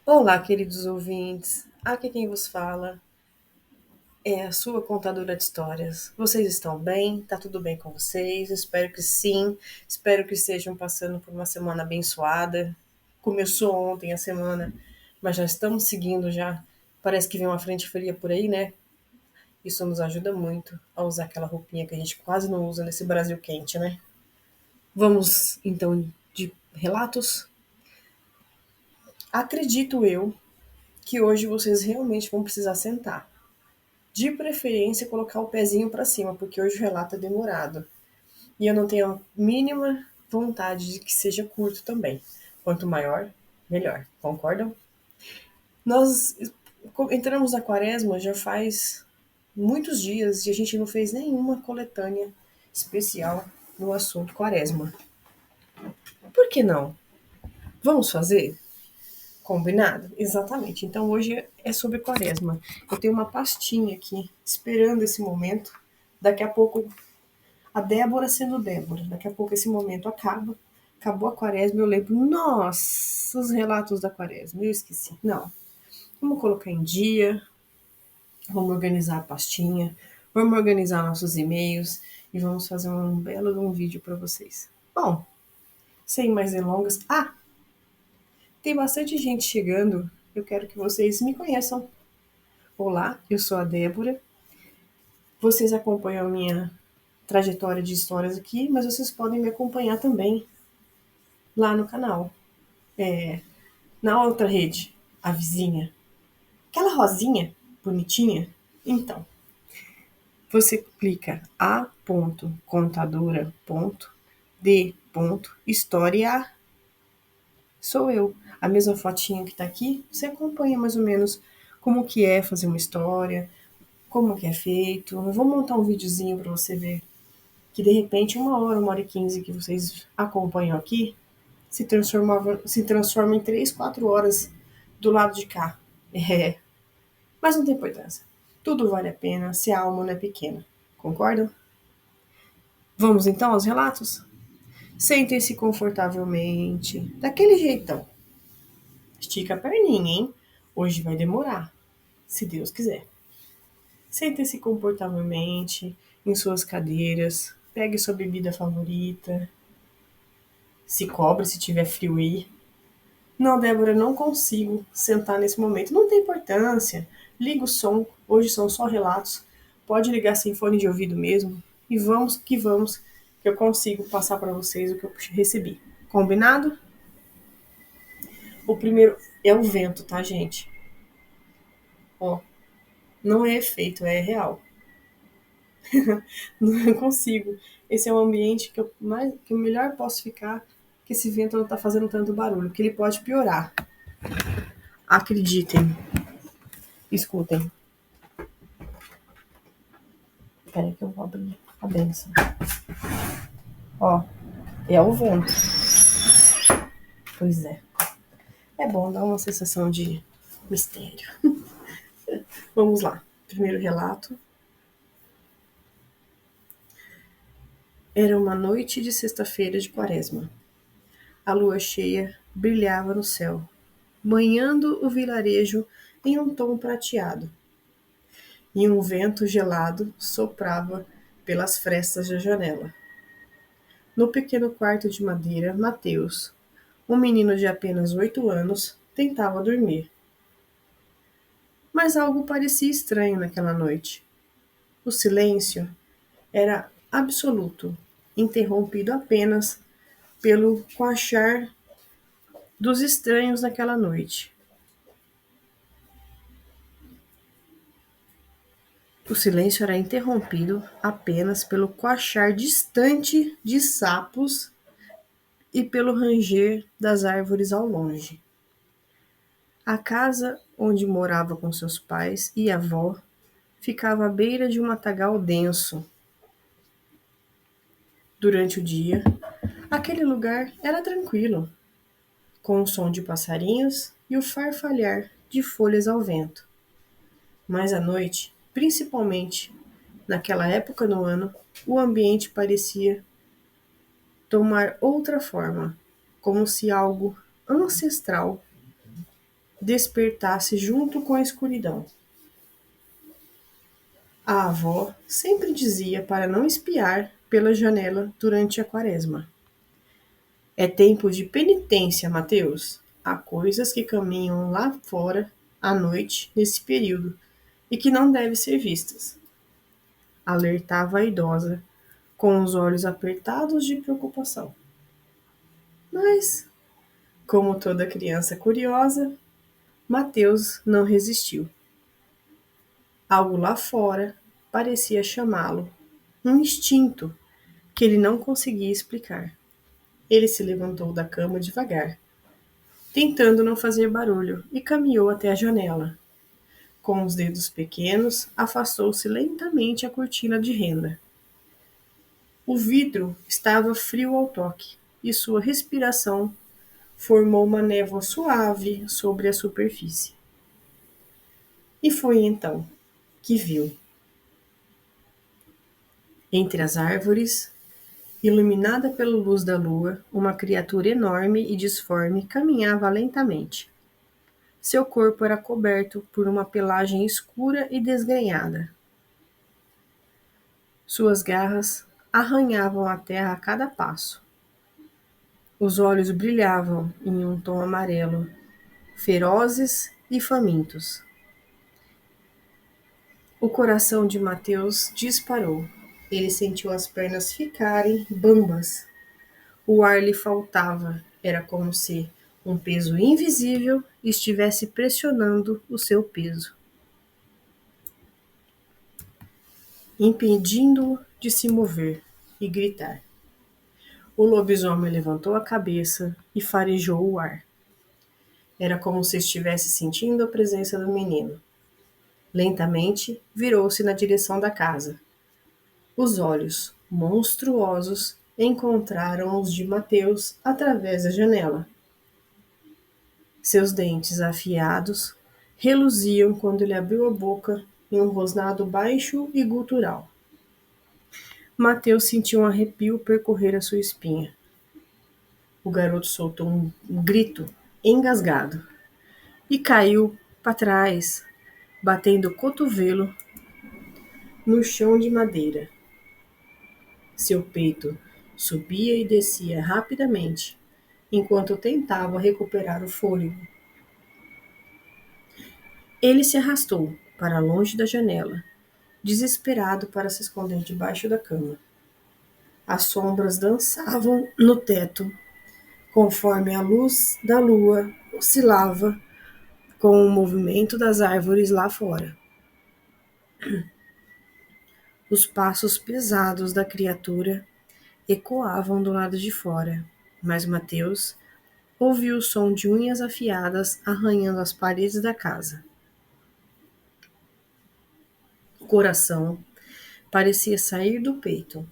Olá, queridos ouvintes. Aqui quem vos fala é a sua contadora de histórias. Vocês estão bem? Tá tudo bem com vocês? Espero que sim. Espero que estejam passando por uma semana abençoada. Começou ontem a semana, mas já estamos seguindo já. Parece que vem uma frente fria por aí, né? Isso nos ajuda muito a usar aquela roupinha que a gente quase não usa nesse Brasil quente, né? Vamos então de relatos. Acredito eu que hoje vocês realmente vão precisar sentar. De preferência, colocar o pezinho para cima, porque hoje o relato é demorado. E eu não tenho a mínima vontade de que seja curto também. Quanto maior, melhor. Concordam? Nós entramos na quaresma já faz muitos dias e a gente não fez nenhuma coletânea especial no assunto quaresma. Por que não? Vamos fazer? Combinado? Exatamente. Então hoje é sobre quaresma. Eu tenho uma pastinha aqui esperando esse momento. Daqui a pouco a Débora sendo Débora. Daqui a pouco esse momento acaba. Acabou a quaresma, eu lembro, nossa, os relatos da quaresma, eu esqueci. Não, vamos colocar em dia, vamos organizar a pastinha, vamos organizar nossos e-mails e vamos fazer um belo de um vídeo para vocês. Bom, sem mais delongas. Ah, tem bastante gente chegando, eu quero que vocês me conheçam. Olá, eu sou a Débora. Vocês acompanham a minha trajetória de histórias aqui, mas vocês podem me acompanhar também lá no canal. Na outra rede, a vizinha, aquela rosinha bonitinha. Então, você clica a.contadora.d.história. Sou eu. A mesma fotinha que tá aqui, você acompanha mais ou menos como que é fazer uma história, como que é feito. Eu vou montar um videozinho para você ver que de repente 1 hora e 15 que vocês acompanham aqui se transforma em 3, 4 horas do lado de cá. É, mas não tem importância. Tudo vale a pena se a alma não é pequena. Concordam? Vamos então aos relatos? Sentem-se confortavelmente, daquele jeitão. Estica a perninha, hein? Hoje vai demorar, se Deus quiser. Sentem-se confortavelmente em suas cadeiras. Pegue sua bebida favorita. Se cobre se tiver frio aí. Não, Débora, não consigo sentar nesse momento. Não tem importância. Liga o som. Hoje são só relatos. Pode ligar sem fone de ouvido mesmo. E vamos, que eu consigo passar para vocês o que eu recebi. Combinado? O primeiro é o vento, tá, gente? Ó, não é efeito, é real. Não consigo. Esse é um ambiente que eu melhor posso ficar, que esse vento não tá fazendo tanto barulho, que ele pode piorar. Acreditem, escutem. Peraí que eu vou abrir a benção. Ó, é o vento. Pois é. É bom dar uma sensação de mistério. Vamos lá. Primeiro relato. Era uma noite de sexta-feira de quaresma. A lua cheia brilhava no céu, banhando o vilarejo em um tom prateado. E um vento gelado soprava pelas frestas da janela. No pequeno quarto de madeira, Mateus, um menino de apenas 8 anos, tentava dormir. Mas algo parecia estranho naquela noite. O silêncio era absoluto, interrompido apenas pelo coachar dos estranhos naquela noite. O silêncio era interrompido apenas pelo coachar distante de sapos e pelo ranger das árvores ao longe. A casa onde morava com seus pais e avó ficava à beira de um matagal denso. Durante o dia, aquele lugar era tranquilo, com o som de passarinhos e o farfalhar de folhas ao vento. Mas à noite, principalmente naquela época do ano, o ambiente parecia tomar outra forma, como se algo ancestral despertasse junto com a escuridão. A avó sempre dizia para não espiar pela janela durante a quaresma. É tempo de penitência, Mateus. Há coisas que caminham lá fora à noite nesse período e que não devem ser vistas. Alertava a idosa, com os olhos apertados de preocupação. Mas, como toda criança curiosa, Mateus não resistiu. Algo lá fora parecia chamá-lo, um instinto que ele não conseguia explicar. Ele se levantou da cama devagar, tentando não fazer barulho, e caminhou até a janela. Com os dedos pequenos, afastou-se lentamente a cortina de renda. O vidro estava frio ao toque, e sua respiração formou uma névoa suave sobre a superfície. E foi então que viu, entre as árvores, iluminada pela luz da lua, uma criatura enorme e disforme caminhava lentamente. Seu corpo era coberto por uma pelagem escura e desgrenhada. Suas garras arranhavam a terra a cada passo. Os olhos brilhavam em um tom amarelo, ferozes e famintos. O coração de Mateus disparou. Ele sentiu as pernas ficarem bambas. O ar lhe faltava. Era como se um peso invisível estivesse pressionando o seu peso, impedindo-o de se mover e gritar. O lobisomem levantou a cabeça e farejou o ar. Era como se estivesse sentindo a presença do menino. Lentamente, virou-se na direção da casa. Os olhos, monstruosos, encontraram os de Mateus através da janela. Seus dentes afiados reluziam quando ele abriu a boca em um rosnado baixo e gutural. Mateus sentiu um arrepio percorrer a sua espinha. O garoto soltou um grito engasgado e caiu para trás, batendo o cotovelo no chão de madeira. Seu peito subia e descia rapidamente, enquanto tentava recuperar o fôlego. Ele se arrastou para longe da janela, desesperado para se esconder debaixo da cama. As sombras dançavam no teto, conforme a luz da lua oscilava com o movimento das árvores lá fora. Os passos pesados da criatura ecoavam do lado de fora, mas Mateus ouviu o som de unhas afiadas arranhando as paredes da casa. O coração parecia sair do peito.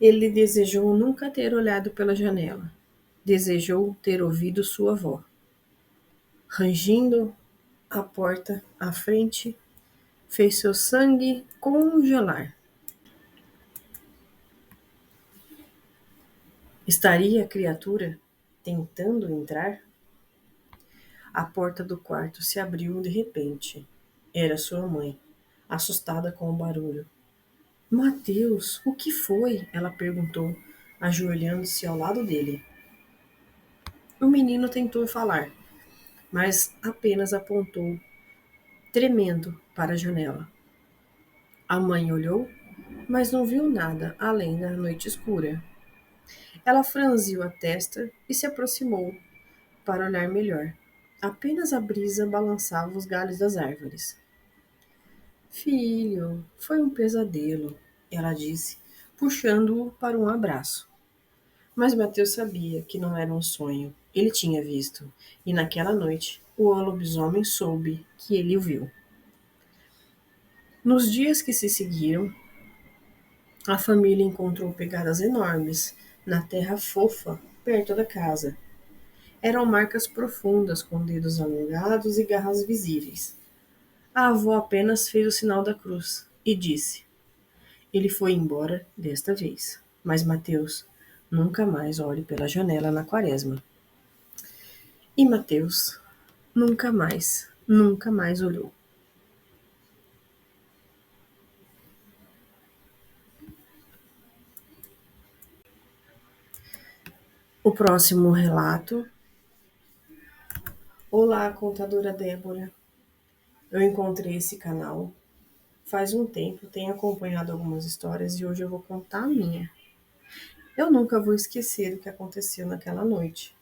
Ele desejou nunca ter olhado pela janela. Desejou ter ouvido sua avó, rangindo a porta à frente, fez seu sangue congelar. Estaria a criatura tentando entrar? A porta do quarto se abriu de repente. Era sua mãe, assustada com o barulho. Mateus, o que foi? Ela perguntou, ajoelhando-se ao lado dele. O menino tentou falar, mas apenas apontou, tremendo, para a janela. A mãe olhou, mas não viu nada além da noite escura. Ela franziu a testa e se aproximou para olhar melhor. Apenas a brisa balançava os galhos das árvores. Filho, foi um pesadelo, ela disse, puxando-o para um abraço. Mas Mateus sabia que não era um sonho. Ele tinha visto, e naquela noite o lobisomem soube que ele o viu. Nos dias que se seguiram, a família encontrou pegadas enormes na terra fofa perto da casa. Eram marcas profundas com dedos alongados e garras visíveis. A avó apenas fez o sinal da cruz e disse: Ele foi embora desta vez, mas Mateus, nunca mais olhe pela janela na quaresma. E Mateus nunca mais olhou. O próximo relato. Olá, contadora Débora. Eu encontrei esse canal faz um tempo, tenho acompanhado algumas histórias e hoje eu vou contar a minha. Eu nunca vou esquecer o que aconteceu naquela noite.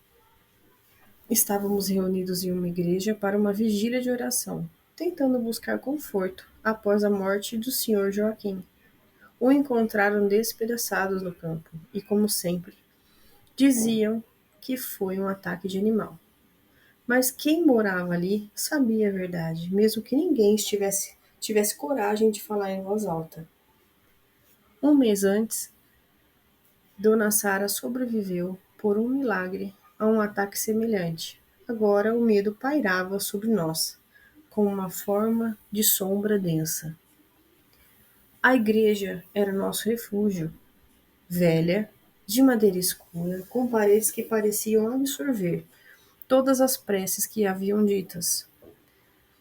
Estávamos reunidos em uma igreja para uma vigília de oração, tentando buscar conforto após a morte do Sr. Joaquim. O encontraram despedaçados no campo e, como sempre, diziam que foi um ataque de animal. Mas quem morava ali sabia a verdade, mesmo que ninguém tivesse coragem de falar em voz alta. Um mês antes, Dona Sara sobreviveu, por um milagre, a um ataque semelhante. Agora o medo pairava sobre nós, com uma forma de sombra densa. A igreja era nosso refúgio, velha, de madeira escura, com paredes que pareciam absorver todas as preces que haviam ditas.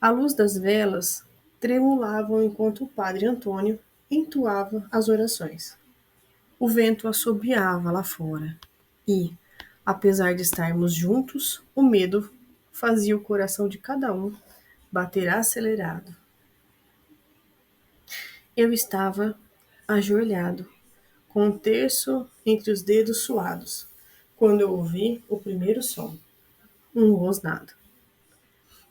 A luz das velas tremulavam enquanto o padre Antônio entoava as orações. O vento assobiava lá fora e, apesar de estarmos juntos, o medo fazia o coração de cada um bater acelerado. Eu estava ajoelhado, com um terço entre os dedos suados, quando eu ouvi o primeiro som, um rosnado.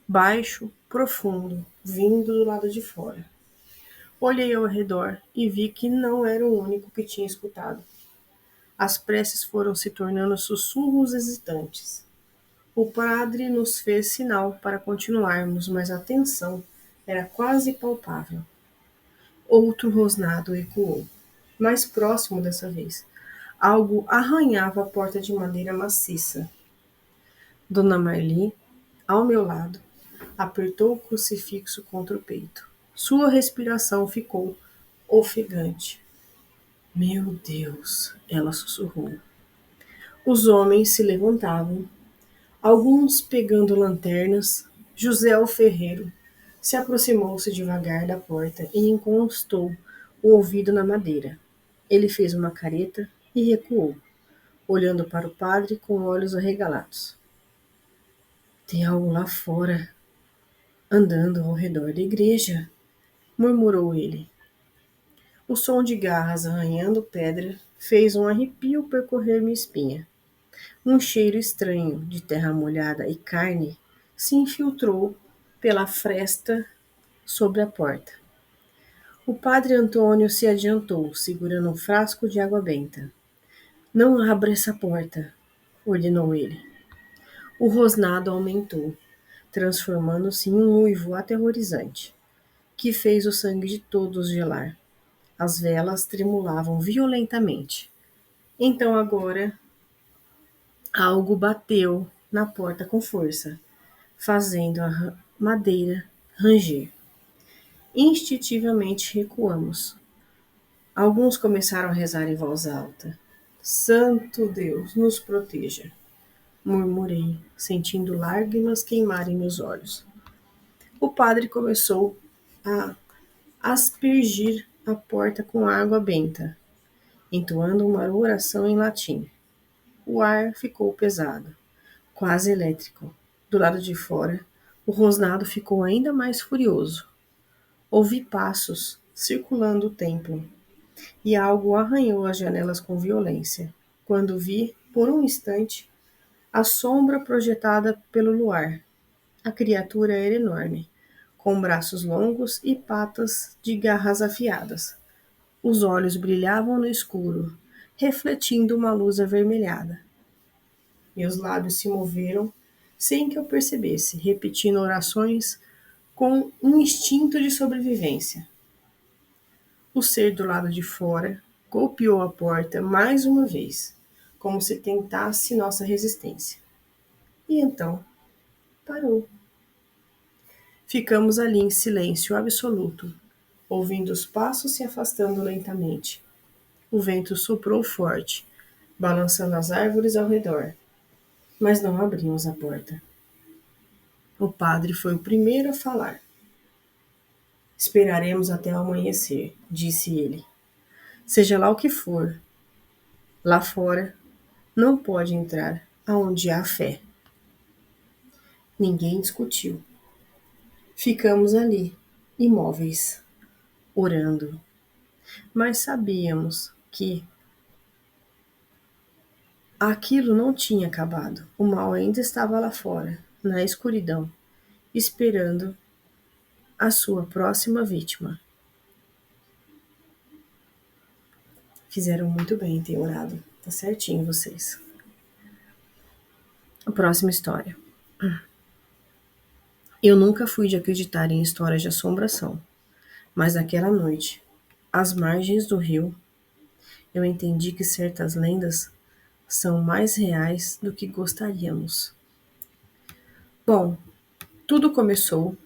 Baixo, profundo, vindo do lado de fora. Olhei ao redor e vi que não era o único que tinha escutado. As preces foram se tornando sussurros hesitantes. O padre nos fez sinal para continuarmos, mas a tensão era quase palpável. Outro rosnado ecoou, mais próximo dessa vez. Algo arranhava a porta de madeira maciça. Dona Marli, ao meu lado, apertou o crucifixo contra o peito. Sua respiração ficou ofegante. Meu Deus, ela sussurrou. Os homens se levantavam, alguns pegando lanternas. José o ferreiro se aproximou-se devagar da porta e encostou o ouvido na madeira. Ele fez uma careta e recuou, olhando para o padre com olhos arregalados. Tem algo lá fora, andando ao redor da igreja, murmurou ele. O som de garras arranhando pedra fez um arrepio percorrer minha espinha. Um cheiro estranho de terra molhada e carne se infiltrou pela fresta sobre a porta. O padre Antônio se adiantou, segurando um frasco de água benta. Não abra essa porta, ordenou ele. O rosnado aumentou, transformando-se em um uivo aterrorizante, que fez o sangue de todos gelar. As velas tremulavam violentamente. Então agora algo bateu na porta com força, fazendo a madeira ranger. Instintivamente recuamos. Alguns começaram a rezar em voz alta. Santo Deus, nos proteja, murmurei, sentindo lágrimas queimarem meus olhos. O padre começou a aspergir a porta com água benta, entoando uma oração em latim. O ar ficou pesado, quase elétrico. Do lado de fora, o rosnado ficou ainda mais furioso. Ouvi passos circulando o templo, e algo arranhou as janelas com violência, quando vi, por um instante, a sombra projetada pelo luar. A criatura era enorme, com braços longos e patas de garras afiadas. Os olhos brilhavam no escuro, refletindo uma luz avermelhada. Meus lábios se moveram sem que eu percebesse, repetindo orações com um instinto de sobrevivência. O ser do lado de fora golpeou a porta mais uma vez, como se tentasse nossa resistência. E então parou. Ficamos ali em silêncio absoluto, ouvindo os passos se afastando lentamente. O vento soprou forte, balançando as árvores ao redor, mas não abrimos a porta. O padre foi o primeiro a falar. Esperaremos até o amanhecer, disse ele. Seja lá o que for, lá fora não pode entrar aonde há fé. Ninguém discutiu. Ficamos ali, imóveis, orando. Mas sabíamos que aquilo não tinha acabado. O mal ainda estava lá fora, na escuridão, esperando a sua próxima vítima. Fizeram muito bem em ter orado. Tá certinho vocês. A próxima história. Eu nunca fui de acreditar em histórias de assombração, mas naquela noite, às margens do rio, eu entendi que certas lendas são mais reais do que gostaríamos. Bom, tudo começou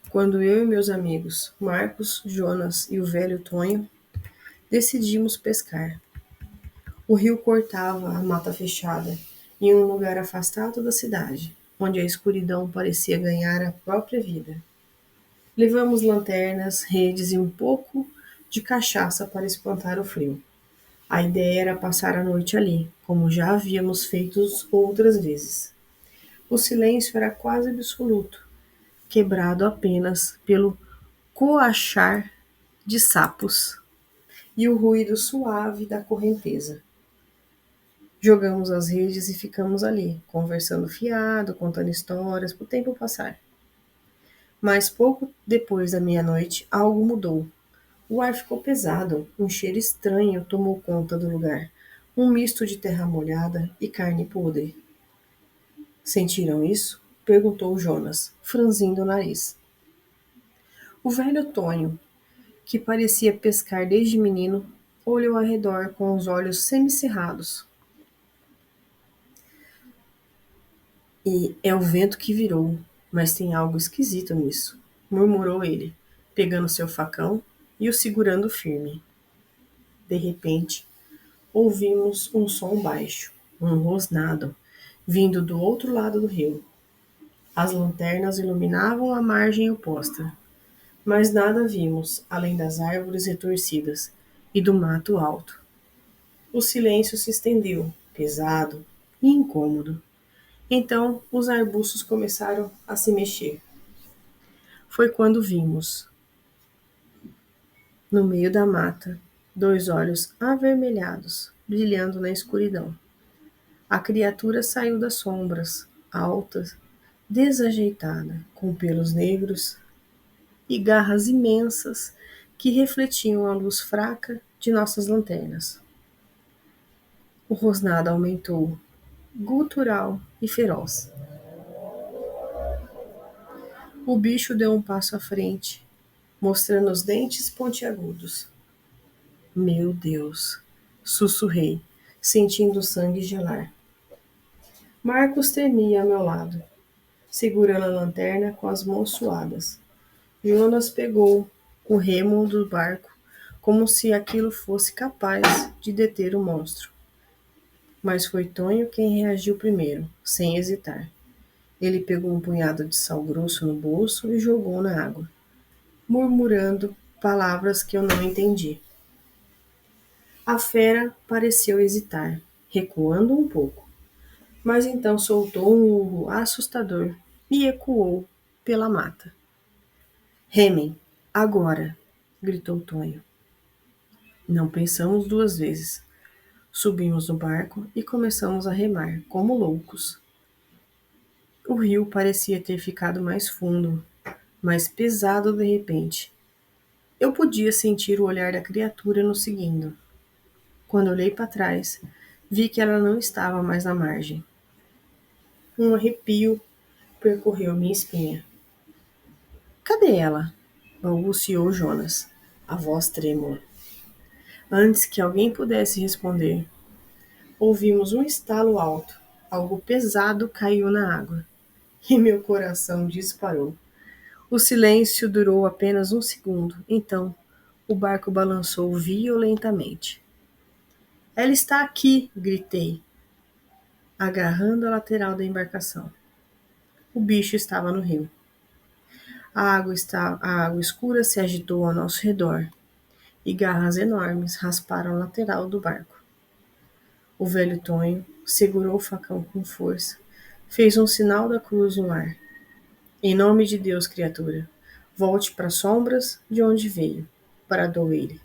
quando eu e meus amigos, Marcos, Jonas e o velho Tonho, decidimos pescar. O rio cortava a mata fechada em um lugar afastado da cidade, onde a escuridão parecia ganhar a própria vida. Levamos lanternas, redes e um pouco de cachaça para espantar o frio. A ideia era passar a noite ali, como já havíamos feito outras vezes. O silêncio era quase absoluto, quebrado apenas pelo coachar de sapos e o ruído suave da correnteza. Jogamos as redes e ficamos ali, conversando fiado, contando histórias, para o tempo passar. Mas pouco depois da meia-noite, algo mudou. O ar ficou pesado, um cheiro estranho tomou conta do lugar. Um misto de terra molhada e carne podre. Sentiram isso? Perguntou Jonas, franzindo o nariz. O velho Tonho, que parecia pescar desde menino, olhou ao redor com os olhos semicerrados. E é o vento que virou, mas tem algo esquisito nisso, murmurou ele, pegando seu facão e o segurando firme. De repente, ouvimos um som baixo, um rosnado, vindo do outro lado do rio. As lanternas iluminavam a margem oposta, mas nada vimos além das árvores retorcidas e do mato alto. O silêncio se estendeu, pesado e incômodo. Então os arbustos começaram a se mexer. Foi quando vimos, no meio da mata, dois olhos avermelhados, brilhando na escuridão. A criatura saiu das sombras, alta, desajeitada, com pelos negros e garras imensas que refletiam a luz fraca de nossas lanternas. O rosnado aumentou, gutural e feroz. O bicho deu um passo à frente, mostrando os dentes pontiagudos. Meu Deus! Sussurrei, sentindo o sangue gelar. Marcos tremia ao meu lado, segurando a lanterna com as mãos suadas. Jonas pegou o remo do barco como se aquilo fosse capaz de deter o monstro. Mas foi Tonho quem reagiu primeiro, sem hesitar. Ele pegou um punhado de sal grosso no bolso e jogou na água, murmurando palavras que eu não entendi. A fera pareceu hesitar, recuando um pouco, mas então soltou um urro assustador e ecoou pela mata. Remem, agora! Gritou Tonho. Não pensamos duas vezes. Subimos no barco e começamos a remar, como loucos. O rio parecia ter ficado mais fundo, mais pesado de repente. Eu podia sentir o olhar da criatura nos seguindo. Quando olhei para trás, vi que ela não estava mais na margem. Um arrepio percorreu minha espinha. Cadê ela? Balbuciou Jonas, a voz trêmula. Antes que alguém pudesse responder, ouvimos um estalo alto. Algo pesado caiu na água. E meu coração disparou. O silêncio durou apenas um segundo. Então, o barco balançou violentamente. Ela está aqui! Gritei. agarrando a lateral da embarcação. O bicho estava no rio. A água escura se agitou ao nosso redor e garras enormes rasparam a lateral do barco. O velho Tonho segurou o facão com força, fez um sinal da cruz no ar. Em nome de Deus, criatura, volte para as sombras de onde veio, bradou ele.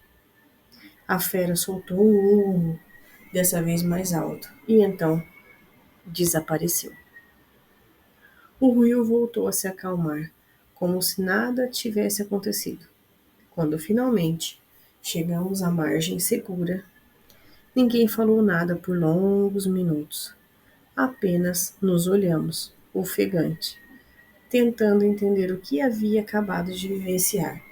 A fera soltou um urro, dessa vez mais alto, e então desapareceu. O rio voltou a se acalmar, como se nada tivesse acontecido. Quando finalmente chegamos à margem segura, ninguém falou nada por longos minutos. Apenas nos olhamos, ofegante, tentando entender o que havia acabado de vivenciar.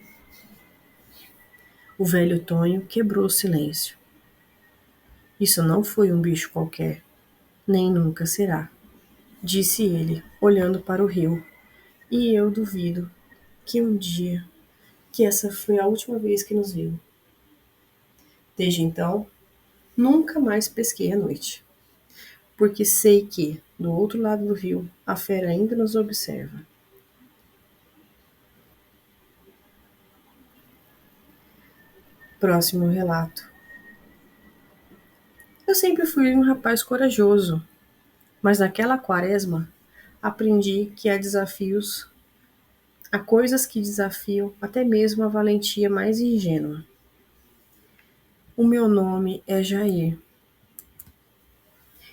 O velho Tonho quebrou o silêncio. Isso não foi um bicho qualquer, nem nunca será, disse ele, olhando para o rio. E eu duvido que um dia, que essa foi a última vez que nos viu. Desde então, nunca mais pesquei à noite, porque sei que, do outro lado do rio, a fera ainda nos observa. Próximo relato. Eu sempre fui um rapaz corajoso, mas naquela quaresma aprendi que há coisas que desafiam até mesmo a valentia mais ingênua. O meu nome é Jair,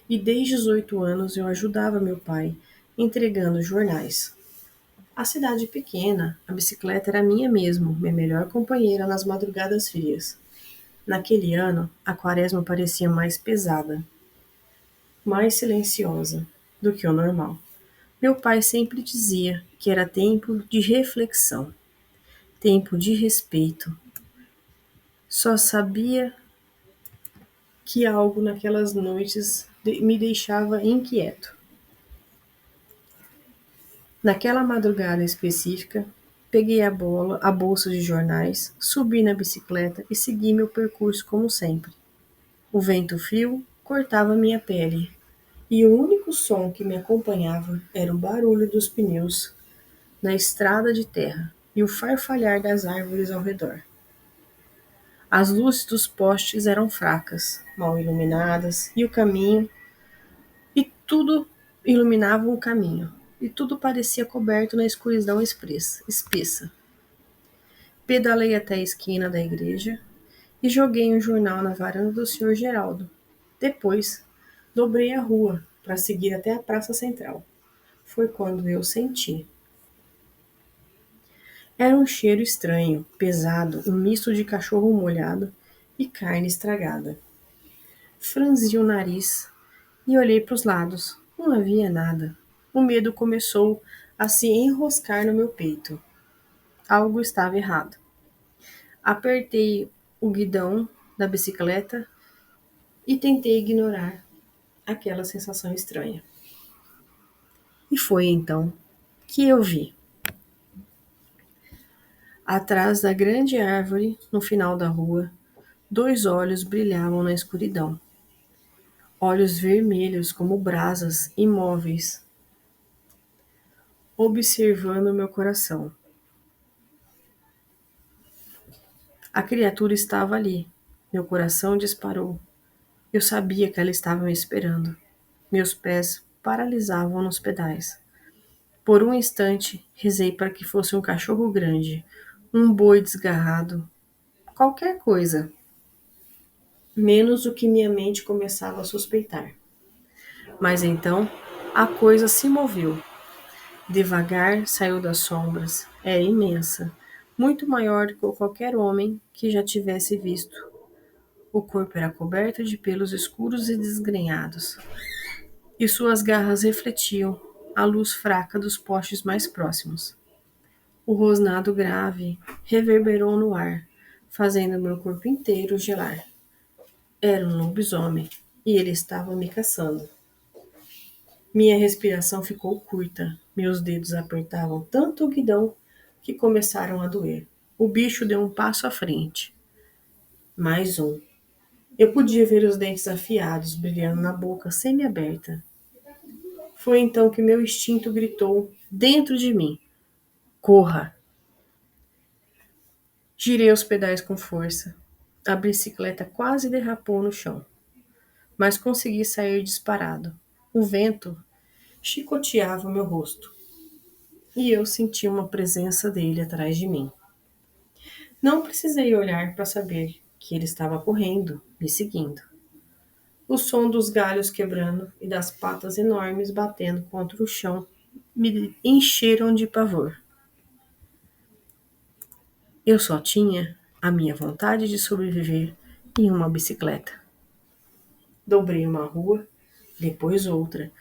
e desde os 8 anos eu ajudava meu pai entregando jornais. A cidade pequena, a bicicleta era minha mesmo, minha melhor companheira nas madrugadas frias. Naquele ano, a quaresma parecia mais pesada, mais silenciosa do que o normal. Meu pai sempre dizia que era tempo de reflexão, tempo de respeito. Só sabia que algo naquelas noites me deixava inquieto. Naquela madrugada específica, peguei a bolsa de jornais, subi na bicicleta e segui meu percurso como sempre. O vento frio cortava minha pele, e o único som que me acompanhava era o barulho dos pneus na estrada de terra e o farfalhar das árvores ao redor. As luzes dos postes eram fracas, mal iluminadas, e tudo iluminava o caminho, e tudo parecia coberto na escuridão espessa. Pedalei até a esquina da igreja e joguei um jornal na varanda do Sr. Geraldo. Depois, dobrei a rua para seguir até a praça central. Foi quando eu senti. Era um cheiro estranho, pesado, um misto de cachorro molhado e carne estragada. Franzi o nariz e olhei para os lados. Não havia nada. O medo começou a se enroscar no meu peito. Algo estava errado. Apertei o guidão da bicicleta e tentei ignorar aquela sensação estranha. E foi então que eu vi. Atrás da grande árvore, no final da rua, 2 olhos brilhavam na escuridão. Olhos vermelhos como brasas imóveis, observando meu coração. A criatura estava ali. Meu coração disparou. Eu sabia que ela estava me esperando. Meus pés paralisavam nos pedais. Por um instante, rezei para que fosse um cachorro grande, um boi desgarrado, qualquer coisa, menos o que minha mente começava a suspeitar. Mas então, a coisa se moveu. Devagar saiu das sombras. Era imensa, muito maior do que qualquer homem que já tivesse visto. O corpo era coberto de pelos escuros e desgrenhados, e suas garras refletiam a luz fraca dos postes mais próximos. O rosnado grave reverberou no ar, fazendo meu corpo inteiro gelar. Era um lobisomem, e ele estava me caçando. Minha respiração ficou curta, meus dedos apertavam tanto o guidão que começaram a doer. O bicho deu um passo à frente. Mais um. Eu podia ver os dentes afiados brilhando na boca semi-aberta. Foi então que meu instinto gritou dentro de mim: corra! Girei os pedais com força. A bicicleta quase derrapou no chão, mas consegui sair disparado. O vento chicoteava meu rosto e eu senti uma presença dele atrás de mim. Não precisei olhar para saber que ele estava correndo, me seguindo. O som dos galhos quebrando e das patas enormes batendo contra o chão me encheram de pavor. Eu só tinha a minha vontade de sobreviver em uma bicicleta. Dobrei uma rua, depois outra,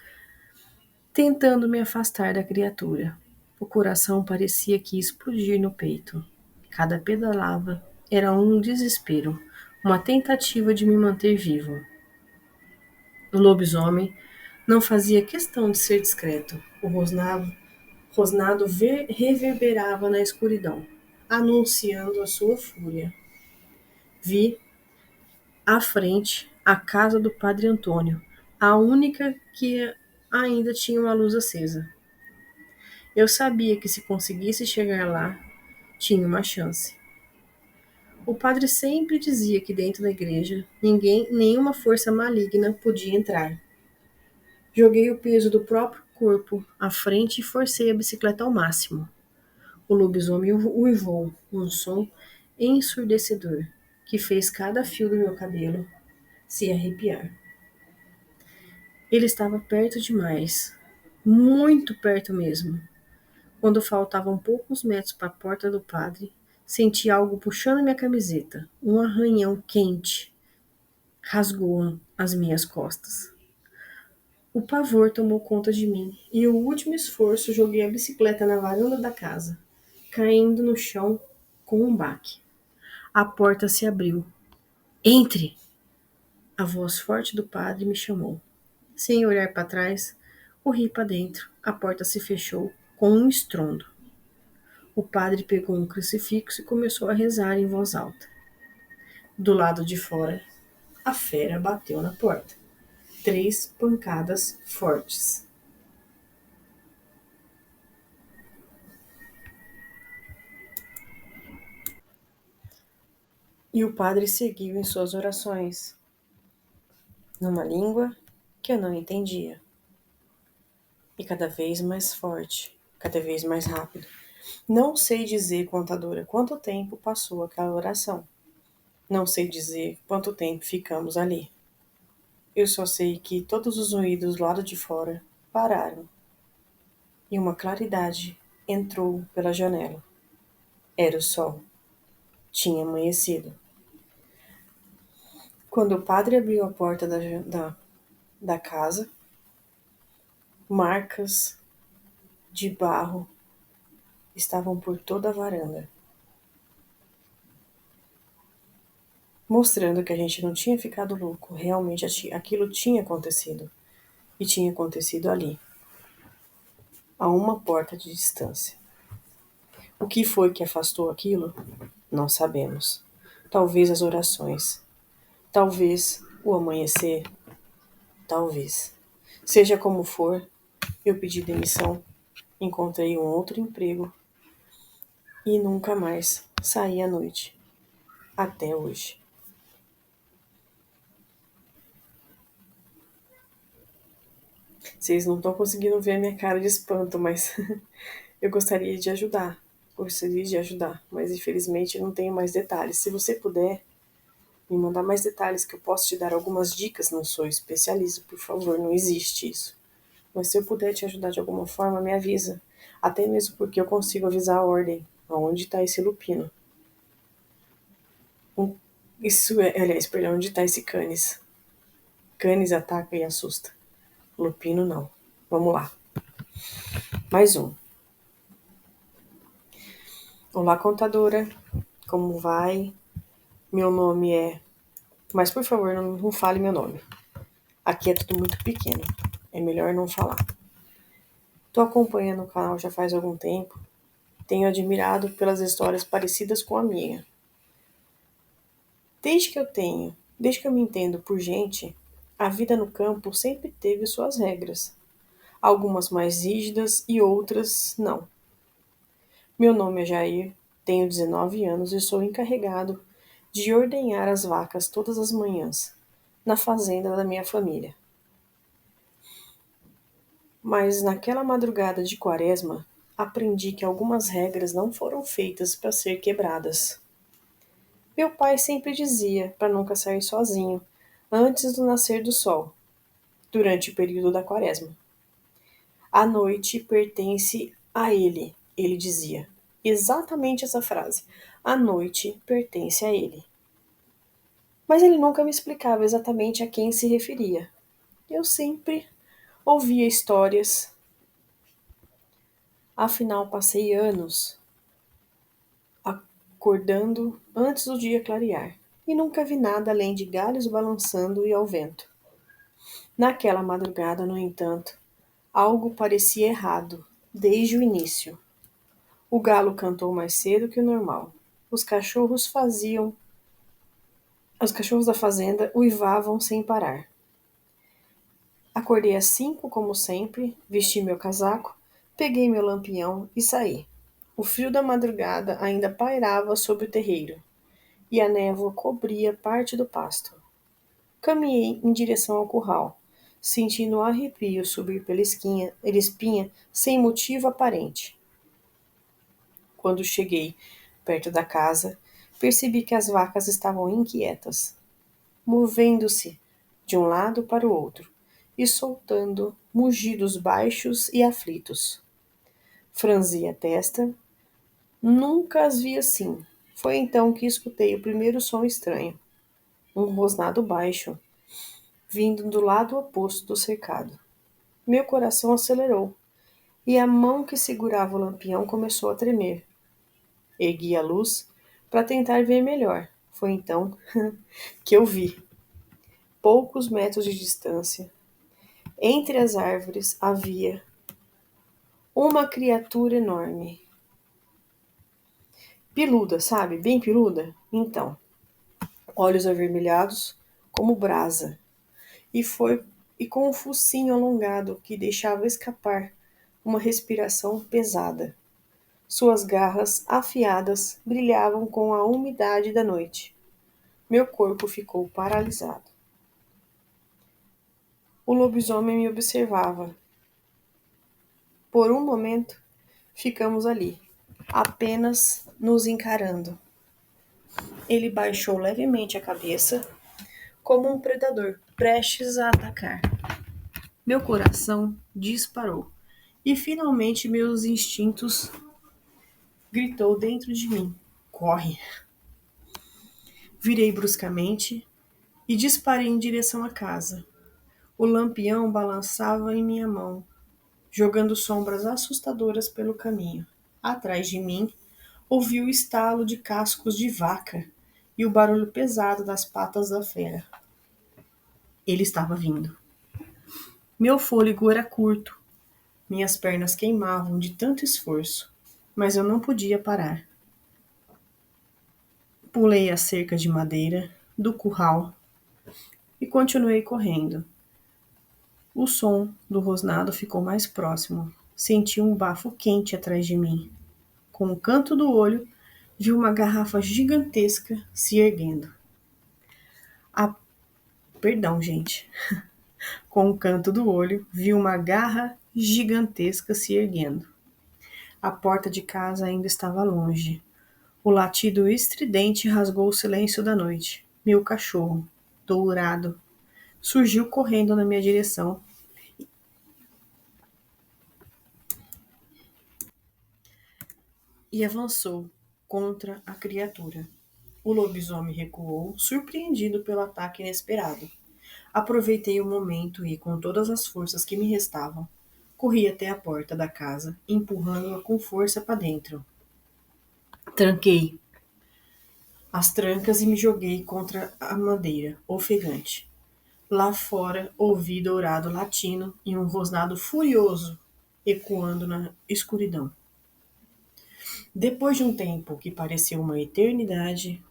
tentando me afastar da criatura. O coração parecia que ia explodir no peito. Cada pedalava era um desespero, uma tentativa de me manter vivo. O lobisomem não fazia questão de ser discreto. O rosnado reverberava na escuridão, anunciando a sua fúria. Vi à frente a casa do padre Antônio, a única que ainda tinha uma luz acesa. Eu sabia que se conseguisse chegar lá, tinha uma chance. O padre sempre dizia que dentro da igreja nenhuma força maligna podia entrar. Joguei o peso do próprio corpo à frente e forcei a bicicleta ao máximo. O lobisomem uivou, um som ensurdecedor, que fez cada fio do meu cabelo se arrepiar. Ele estava perto demais, muito perto mesmo. Quando faltavam poucos metros para a porta do padre, senti algo puxando minha camiseta. Um arranhão quente rasgou as minhas costas. O pavor tomou conta de mim e, o último esforço, joguei a bicicleta na varanda da casa, caindo no chão com um baque. A porta se abriu. Entre! A voz forte do padre me chamou. Sem olhar para trás, corri para dentro. A porta se fechou com um estrondo. O padre pegou um crucifixo e começou a rezar em voz alta. Do lado de fora, a fera bateu na porta. 3 pancadas fortes. E o padre seguiu em suas orações, numa língua que eu não entendia. E cada vez mais forte, cada vez mais rápido. Não sei dizer, contadora, quanto tempo passou aquela oração. Não sei dizer quanto tempo ficamos ali. Eu só sei que todos os ruídos do lado de fora pararam e uma claridade entrou pela janela. Era o sol. Tinha amanhecido. Quando o padre abriu a porta da casa, marcas de barro estavam por toda a varanda, mostrando que a gente não tinha ficado louco. Realmente aquilo tinha acontecido. E tinha acontecido ali, a uma porta de distância. O que foi que afastou aquilo? Não sabemos. Talvez as orações. Talvez o amanhecer. Talvez. Seja como for, eu pedi demissão, encontrei um outro emprego e nunca mais saí à noite. Até hoje. Vocês não estão conseguindo ver a minha cara de espanto, mas eu gostaria de ajudar. Gostaria de ajudar, mas infelizmente eu não tenho mais detalhes. Se você puder me mandar mais detalhes que eu posso te dar algumas dicas, não sou especialista, por favor, não existe isso. Mas se eu puder te ajudar de alguma forma, me avisa. Até mesmo porque eu consigo avisar a ordem. Aonde está esse lupino? Isso é, aliás, perdão, onde está esse canis? Canis ataca e assusta. Lupino não. Vamos lá. Mais um. Olá, contadora. Como vai? Meu nome é... Mas, por favor, não fale meu nome. Aqui é tudo muito pequeno. É melhor não falar. Tô acompanhando o canal já faz algum tempo. Tenho admirado pelas histórias parecidas com a minha. Desde que eu me entendo por gente, a vida no campo sempre teve suas regras. algumas mais rígidas e outras não. Meu nome é Jair, tenho 19 anos e sou encarregado de ordenhar as vacas todas as manhãs, na fazenda da minha família. Mas naquela madrugada de quaresma, aprendi que algumas regras não foram feitas para ser quebradas. Meu pai sempre dizia para nunca sair sozinho antes do nascer do sol, durante o período da quaresma. A noite pertence a ele dizia. Exatamente essa frase. A noite pertence a ele. Mas ele nunca me explicava exatamente a quem se referia. Eu sempre ouvia histórias. Afinal, passei anos acordando antes do dia clarear e nunca vi nada além de galhos balançando e ao vento. Naquela madrugada, no entanto, algo parecia errado desde o início. O galo cantou mais cedo que o normal. Os cachorros faziam. Os cachorros da fazenda uivavam sem parar. Acordei às 5, como sempre, vesti meu casaco, peguei meu lampião e saí. O frio da madrugada ainda pairava sobre o terreiro, e a névoa cobria parte do pasto. Caminhei em direção ao curral, sentindo um arrepio subir pela espinha sem motivo aparente. Quando cheguei perto da casa, percebi que as vacas estavam inquietas, movendo-se de um lado para o outro e soltando mugidos baixos e aflitos. Franzi a testa, nunca as vi assim. Foi então que escutei o primeiro som estranho, um rosnado baixo, vindo do lado oposto do cercado. Meu coração acelerou e a mão que segurava o lampião começou a tremer. Ergui a luz para tentar ver melhor. Foi então que eu vi, poucos metros de distância, entre as árvores havia uma criatura enorme. Peluda, sabe? Bem peluda? Então, olhos avermelhados como brasa, e com um focinho alongado que deixava escapar uma respiração pesada. Suas garras afiadas brilhavam com a umidade da noite. Meu corpo ficou paralisado. O lobisomem me observava. Por um momento, ficamos ali, apenas nos encarando. Ele baixou levemente a cabeça, como um predador prestes a atacar. Meu coração disparou e finalmente meus instintos gritou dentro de mim: corre! Virei bruscamente e disparei em direção à casa. O lampião balançava em minha mão, jogando sombras assustadoras pelo caminho. Atrás de mim, ouvi o estalo de cascos de vaca e o barulho pesado das patas da fera. Ele estava vindo. Meu fôlego era curto, minhas pernas queimavam de tanto esforço, mas eu não podia parar. Pulei a cerca de madeira do curral e continuei correndo. O som do rosnado ficou mais próximo. Senti um bafo quente atrás de mim. Com o canto do olho, vi uma garrafa gigantesca se erguendo. A... Perdão, gente. Com o canto do olho, vi uma garra gigantesca se erguendo. A porta de casa ainda estava longe. O latido estridente rasgou o silêncio da noite. Meu cachorro, dourado, surgiu correndo na minha direção e avançou contra a criatura. O lobisomem recuou, surpreendido pelo ataque inesperado. Aproveitei o momento e, com todas as forças que me restavam, corri até a porta da casa, empurrando-a com força para dentro. Tranquei as trancas e me joguei contra a madeira, ofegante. Lá fora ouvi dourado latino e um rosnado furioso ecoando na escuridão. Depois de um tempo que pareceu uma eternidade,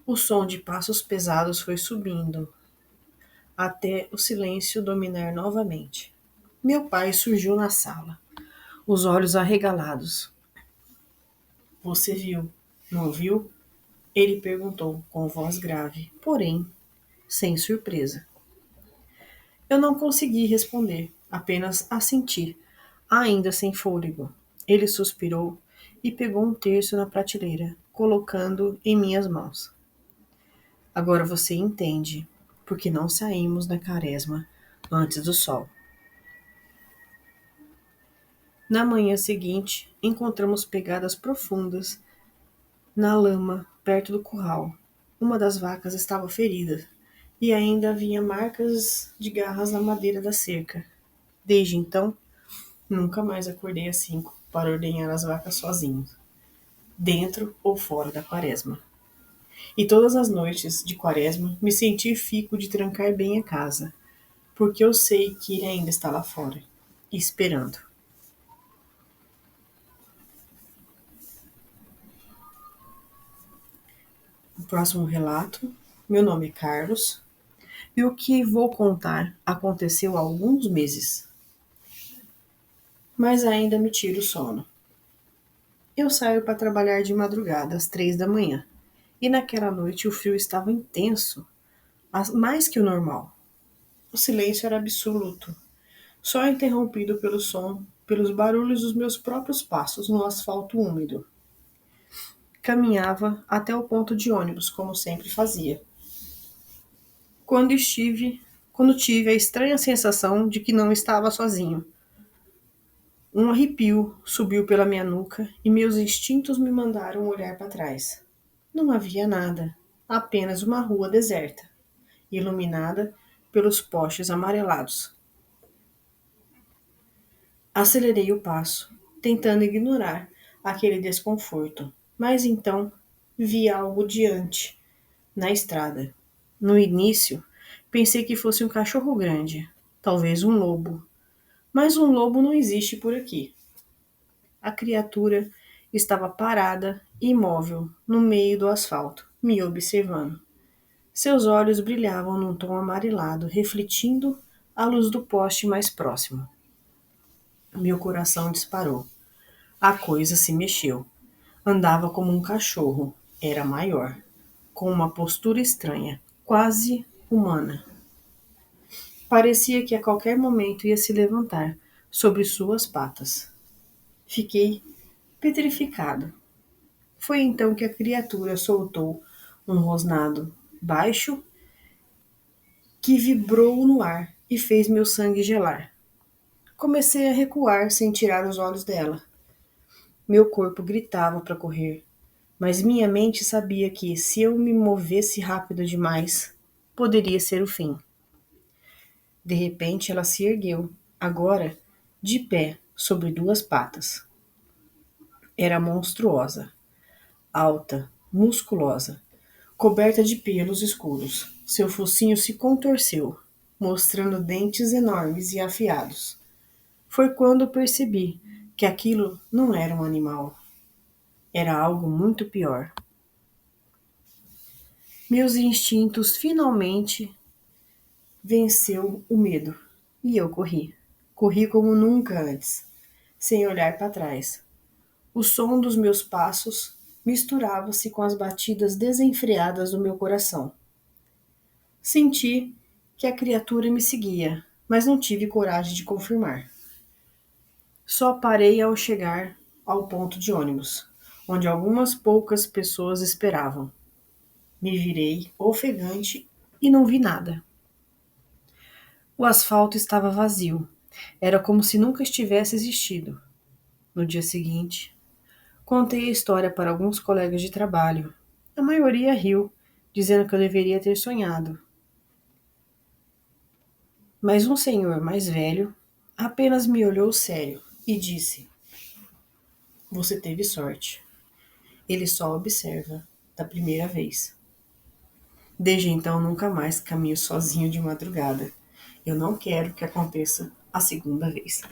o som de passos pesados foi subindo, até o silêncio dominar novamente. Meu pai surgiu na sala, os olhos arregalados. Você viu, não viu? Ele perguntou com voz grave, porém sem surpresa. Eu não consegui responder, apenas assenti, ainda sem fôlego. Ele suspirou e pegou um terço na prateleira, colocando em minhas mãos. Agora você entende porque não saímos da quaresma antes do sol. Na manhã seguinte, encontramos pegadas profundas na lama perto do curral. Uma das vacas estava ferida e ainda havia marcas de garras na madeira da cerca. Desde então, nunca mais acordei às 5 para ordenhar as vacas sozinho, dentro ou fora da quaresma. E todas as noites de quaresma me senti fico de trancar bem a casa, porque eu sei que ele ainda está lá fora, esperando. O próximo relato, meu nome é Carlos, e o que vou contar aconteceu há alguns meses, mas ainda me tira o sono. Eu saio para trabalhar de madrugada, às 3 da manhã, e naquela noite o frio estava intenso, mais que o normal. O silêncio era absoluto, só interrompido pelo som, pelos barulhos dos meus próprios passos no asfalto úmido. Caminhava até o ponto de ônibus, como sempre fazia. Quando estive, quando tive a estranha sensação de que não estava sozinho. Um arrepio subiu pela minha nuca e meus instintos me mandaram olhar para trás. Não havia nada, apenas uma rua deserta, iluminada pelos postes amarelados. Acelerei o passo, tentando ignorar aquele desconforto, mas então vi algo diante, na estrada. No início, pensei que fosse um cachorro grande, talvez um lobo, mas um lobo não existe por aqui. A criatura estava parada, imóvel, no meio do asfalto, me observando. Seus olhos brilhavam num tom amarelado, refletindo a luz do poste mais próximo. Meu coração disparou. A coisa se mexeu. Andava como um cachorro. Era maior, com uma postura estranha, quase humana. Parecia que a qualquer momento ia se levantar sobre suas patas. Fiquei petrificado. Foi então que a criatura soltou um rosnado baixo que vibrou no ar e fez meu sangue gelar. Comecei a recuar sem tirar os olhos dela. Meu corpo gritava para correr, mas minha mente sabia que, se eu me movesse rápido demais, poderia ser o fim. De repente ela se ergueu, agora de pé sobre duas patas. Era monstruosa, alta, musculosa, coberta de pelos escuros. Seu focinho se contorceu, mostrando dentes enormes e afiados. Foi quando percebi que aquilo não era um animal. Era algo muito pior. Meus instintos finalmente venceu o medo e eu corri. Corri como nunca antes, sem olhar para trás. O som dos meus passos misturava-se com as batidas desenfreadas do meu coração. Senti que a criatura me seguia, mas não tive coragem de confirmar. Só parei ao chegar ao ponto de ônibus, onde algumas poucas pessoas esperavam. Me virei, ofegante, e não vi nada. O asfalto estava vazio. Era como se nunca estivesse existido. No dia seguinte, contei a história para alguns colegas de trabalho. A maioria riu, dizendo que eu deveria ter sonhado. Mas um senhor mais velho apenas me olhou sério e disse: Você teve sorte. Ele só observa da primeira vez. Desde então nunca mais caminho sozinho de madrugada. Eu não quero que aconteça a segunda vez.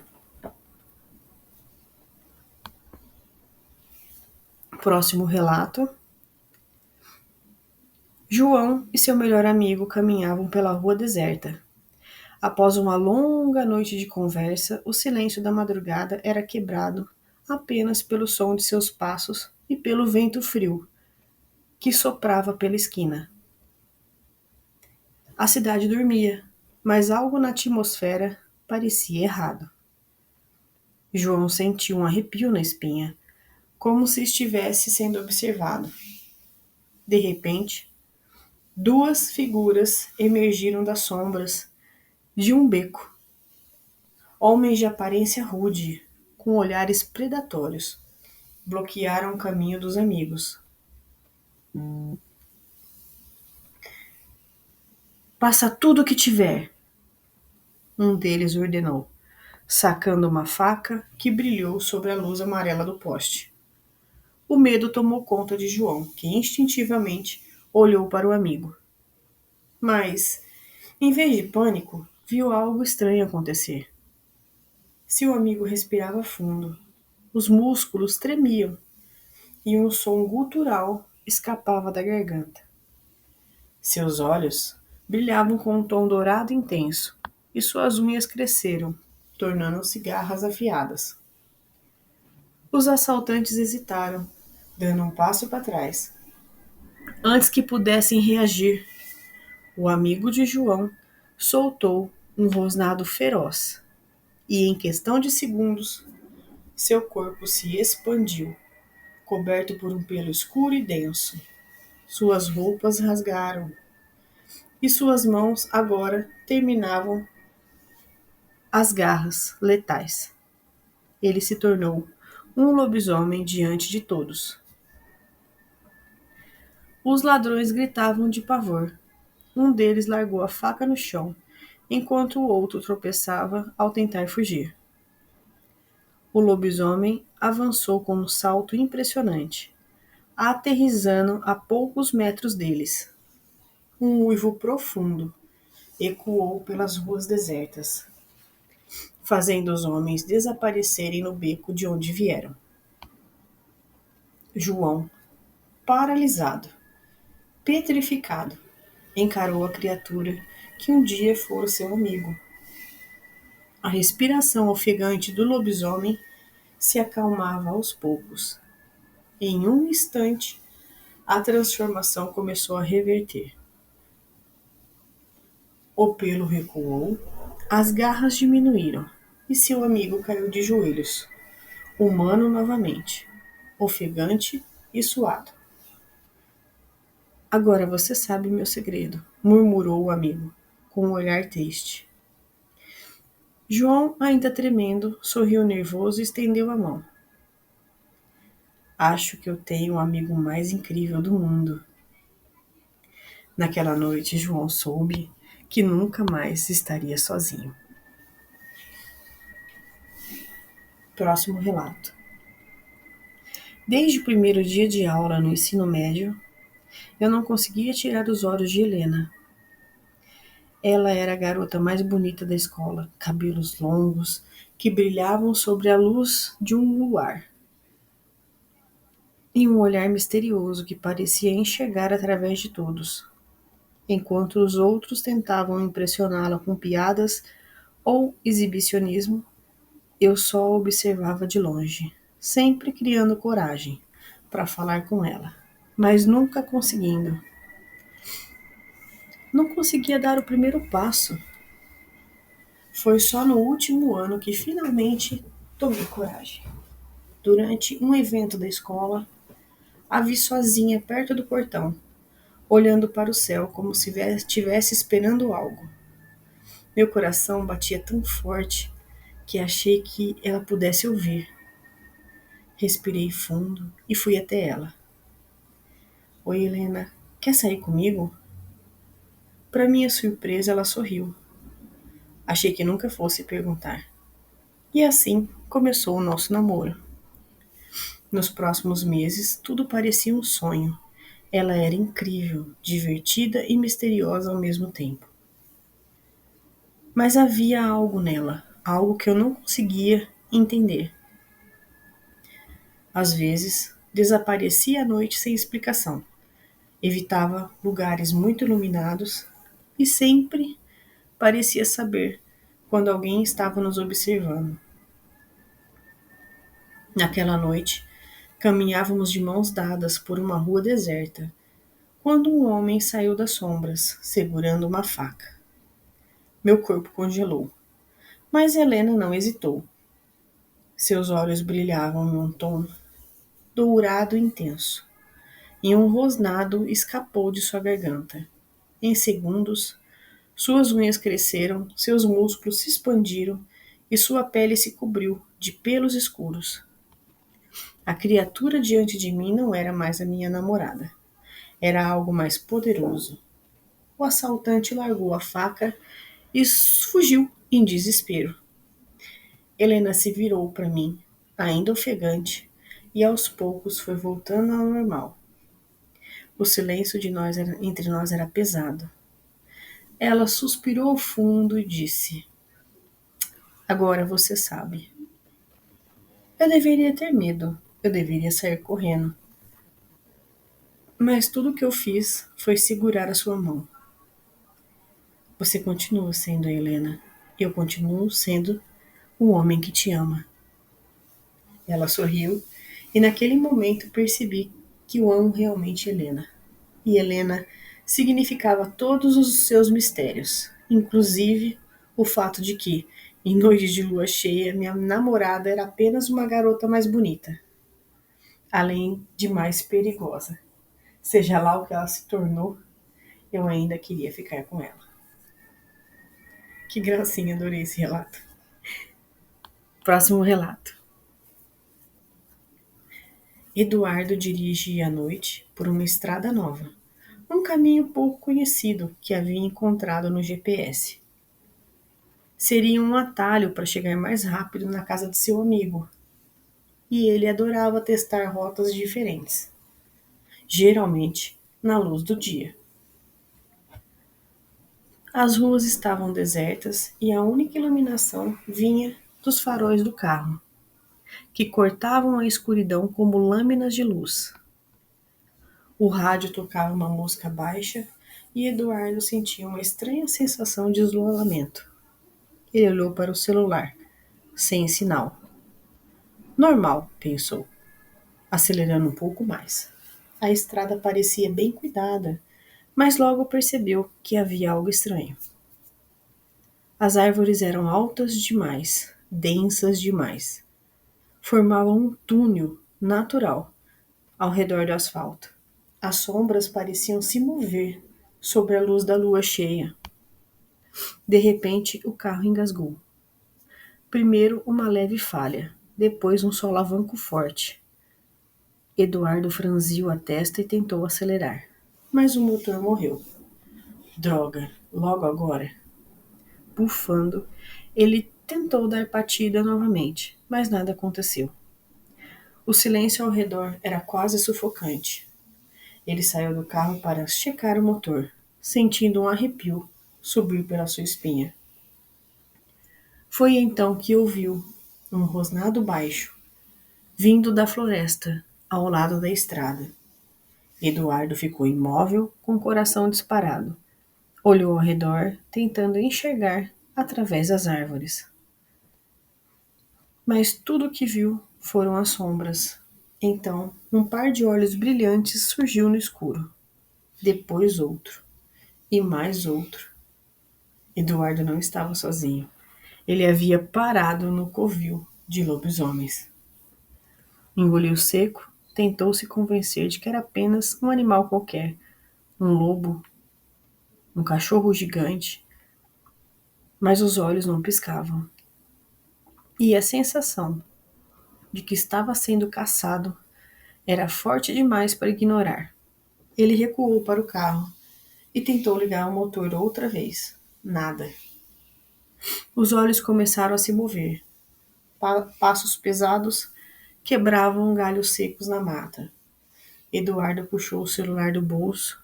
Próximo relato. João e seu melhor amigo caminhavam pela rua deserta. Após uma longa noite de conversa, o silêncio da madrugada era quebrado apenas pelo som de seus passos e pelo vento frio que soprava pela esquina. A cidade dormia, mas algo na atmosfera parecia errado. João sentiu um arrepio na espinha, como se estivesse sendo observado. De repente, duas figuras emergiram das sombras de um beco. Homens de aparência rude, com olhares predatórios, bloquearam o caminho dos amigos. Passa tudo o que tiver, um deles ordenou, sacando uma faca que brilhou sobre a luz amarela do poste. O medo tomou conta de João, que instintivamente olhou para o amigo. Mas, em vez de pânico, viu algo estranho acontecer. Seu amigo respirava fundo, os músculos tremiam e um som gutural escapava da garganta. Seus olhos brilhavam com um tom dourado intenso e suas unhas cresceram, tornando-se garras afiadas. Os assaltantes hesitaram, dando um passo para trás. Antes que pudessem reagir, o amigo de João soltou um rosnado feroz e, em questão de segundos, seu corpo se expandiu, coberto por um pelo escuro e denso. Suas roupas rasgaram e suas mãos agora terminavam as garras letais. Ele se tornou um lobisomem diante de todos. Os ladrões gritavam de pavor. Um deles largou a faca no chão, enquanto o outro tropeçava ao tentar fugir. O lobisomem avançou com um salto impressionante, aterrissando a poucos metros deles. Um uivo profundo ecoou pelas ruas desertas, fazendo os homens desaparecerem no beco de onde vieram. João, paralisado, petrificado, encarou a criatura que um dia fora seu amigo. A respiração ofegante do lobisomem se acalmava aos poucos. Em um instante, a transformação começou a reverter. O pelo recuou, as garras diminuíram e seu amigo caiu de joelhos, humano novamente, ofegante e suado. Agora você sabe meu segredo, murmurou o amigo, com um olhar triste. João, ainda tremendo, sorriu nervoso e estendeu a mão. Acho que eu tenho o amigo mais incrível do mundo. Naquela noite, João soube que nunca mais estaria sozinho. Próximo relato. Desde o primeiro dia de aula no ensino médio, eu não conseguia tirar os olhos de Helena. Ela era a garota mais bonita da escola, cabelos longos que brilhavam sobre a luz de um luar, e um olhar misterioso que parecia enxergar através de todos. Enquanto os outros tentavam impressioná-la com piadas ou exibicionismo, eu só a observava de longe, sempre criando coragem para falar com ela, mas nunca conseguindo. Não conseguia dar o primeiro passo. Foi só no último ano que finalmente tomei coragem. Durante um evento da escola, a vi sozinha perto do portão, olhando para o céu como se estivesse esperando algo. Meu coração batia tão forte que achei que ela pudesse ouvir. Respirei fundo e fui até ela. Oi, Helena, quer sair comigo? Para minha surpresa, ela sorriu. Achei que nunca fosse perguntar. E assim começou o nosso namoro. Nos próximos meses, tudo parecia um sonho. Ela era incrível, divertida e misteriosa ao mesmo tempo. Mas havia algo nela, algo que eu não conseguia entender. Às vezes, desaparecia à noite sem explicação. Evitava lugares muito iluminados e sempre parecia saber quando alguém estava nos observando. Naquela noite, caminhávamos de mãos dadas por uma rua deserta, quando um homem saiu das sombras, segurando uma faca. Meu corpo congelou, mas Helena não hesitou. Seus olhos brilhavam em um tom dourado intenso, e um rosnado escapou de sua garganta. Em segundos, suas unhas cresceram, seus músculos se expandiram e sua pele se cobriu de pelos escuros. A criatura diante de mim não era mais a minha namorada. Era algo mais poderoso. O assaltante largou a faca e fugiu em desespero. Helena se virou para mim, ainda ofegante, e aos poucos foi voltando ao normal. O silêncio entre nós era pesado. Ela suspirou fundo e disse: Agora você sabe. Eu deveria ter medo. Eu deveria sair correndo. Mas tudo o que eu fiz foi segurar a sua mão. Você continua sendo a Helena. Eu continuo sendo o homem que te ama. Ela sorriu e naquele momento percebi que eu amo realmente Helena. E Helena significava todos os seus mistérios, inclusive o fato de que, em noites de lua cheia, minha namorada era apenas uma garota mais bonita, além de mais perigosa. Seja lá o que ela se tornou, eu ainda queria ficar com ela. Que gracinha, adorei esse relato. Próximo relato. Eduardo dirige à noite por uma estrada nova, um caminho pouco conhecido que havia encontrado no GPS. Seria um atalho para chegar mais rápido na casa de seu amigo, e ele adorava testar rotas diferentes, geralmente na luz do dia. As ruas estavam desertas e a única iluminação vinha dos faróis do carro, que cortavam a escuridão como lâminas de luz. O rádio tocava uma música baixa e Eduardo sentia uma estranha sensação de isolamento. Ele olhou para o celular, sem sinal. Normal, pensou, acelerando um pouco mais. A estrada parecia bem cuidada, mas logo percebeu que havia algo estranho. As árvores eram altas demais, densas demais. Formavam um túnel natural ao redor do asfalto. As sombras pareciam se mover sobre a luz da lua cheia. De repente, o carro engasgou. Primeiro uma leve falha, depois um solavanco forte. Eduardo franziu a testa e tentou acelerar, mas o motor morreu. Droga, logo agora. Bufando, ele tentou dar partida novamente, mas nada aconteceu. O silêncio ao redor era quase sufocante. Ele saiu do carro para checar o motor, sentindo um arrepio subir pela sua espinha. Foi então que ouviu um rosnado baixo, vindo da floresta, ao lado da estrada. Eduardo ficou imóvel, com o coração disparado. Olhou ao redor, tentando enxergar através das árvores. Mas tudo o que viu foram as sombras. Então, um par de olhos brilhantes surgiu no escuro. Depois outro. E mais outro. Eduardo não estava sozinho. Ele havia parado no covil de lobisomens. Engoliu seco, tentou se convencer de que era apenas um animal qualquer, um lobo, um cachorro gigante, mas os olhos não piscavam. E a sensação de que estava sendo caçado era forte demais para ignorar. Ele recuou para o carro e tentou ligar o motor outra vez. Nada. Os olhos começaram a se mover. Passos pesados quebravam galhos secos na mata. Eduardo puxou o celular do bolso,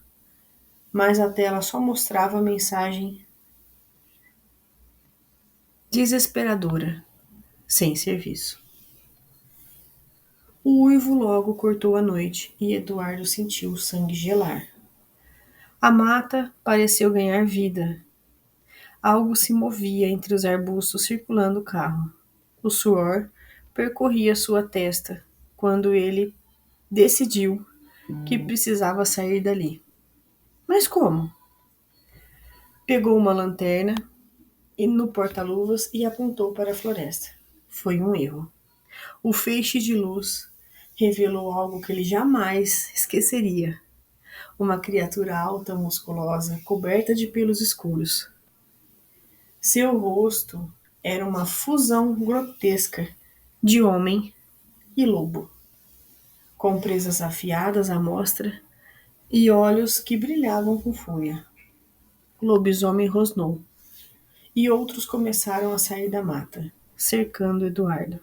mas a tela só mostrava a mensagem desesperadora, sem serviço. O uivo logo cortou a noite e Eduardo sentiu o sangue gelar. A mata pareceu ganhar vida. Algo se movia entre os arbustos circulando o carro. O suor percorria sua testa quando ele decidiu que precisava sair dali. Mas como? Pegou uma lanterna e no porta-luvas e apontou para a floresta. Foi um erro. O feixe de luz revelou algo que ele jamais esqueceria. Uma criatura alta, musculosa, coberta de pelos escuros. Seu rosto era uma fusão grotesca de homem e lobo, com presas afiadas à mostra e olhos que brilhavam com fúria. O lobisomem rosnou, e outros começaram a sair da mata, cercando Eduardo.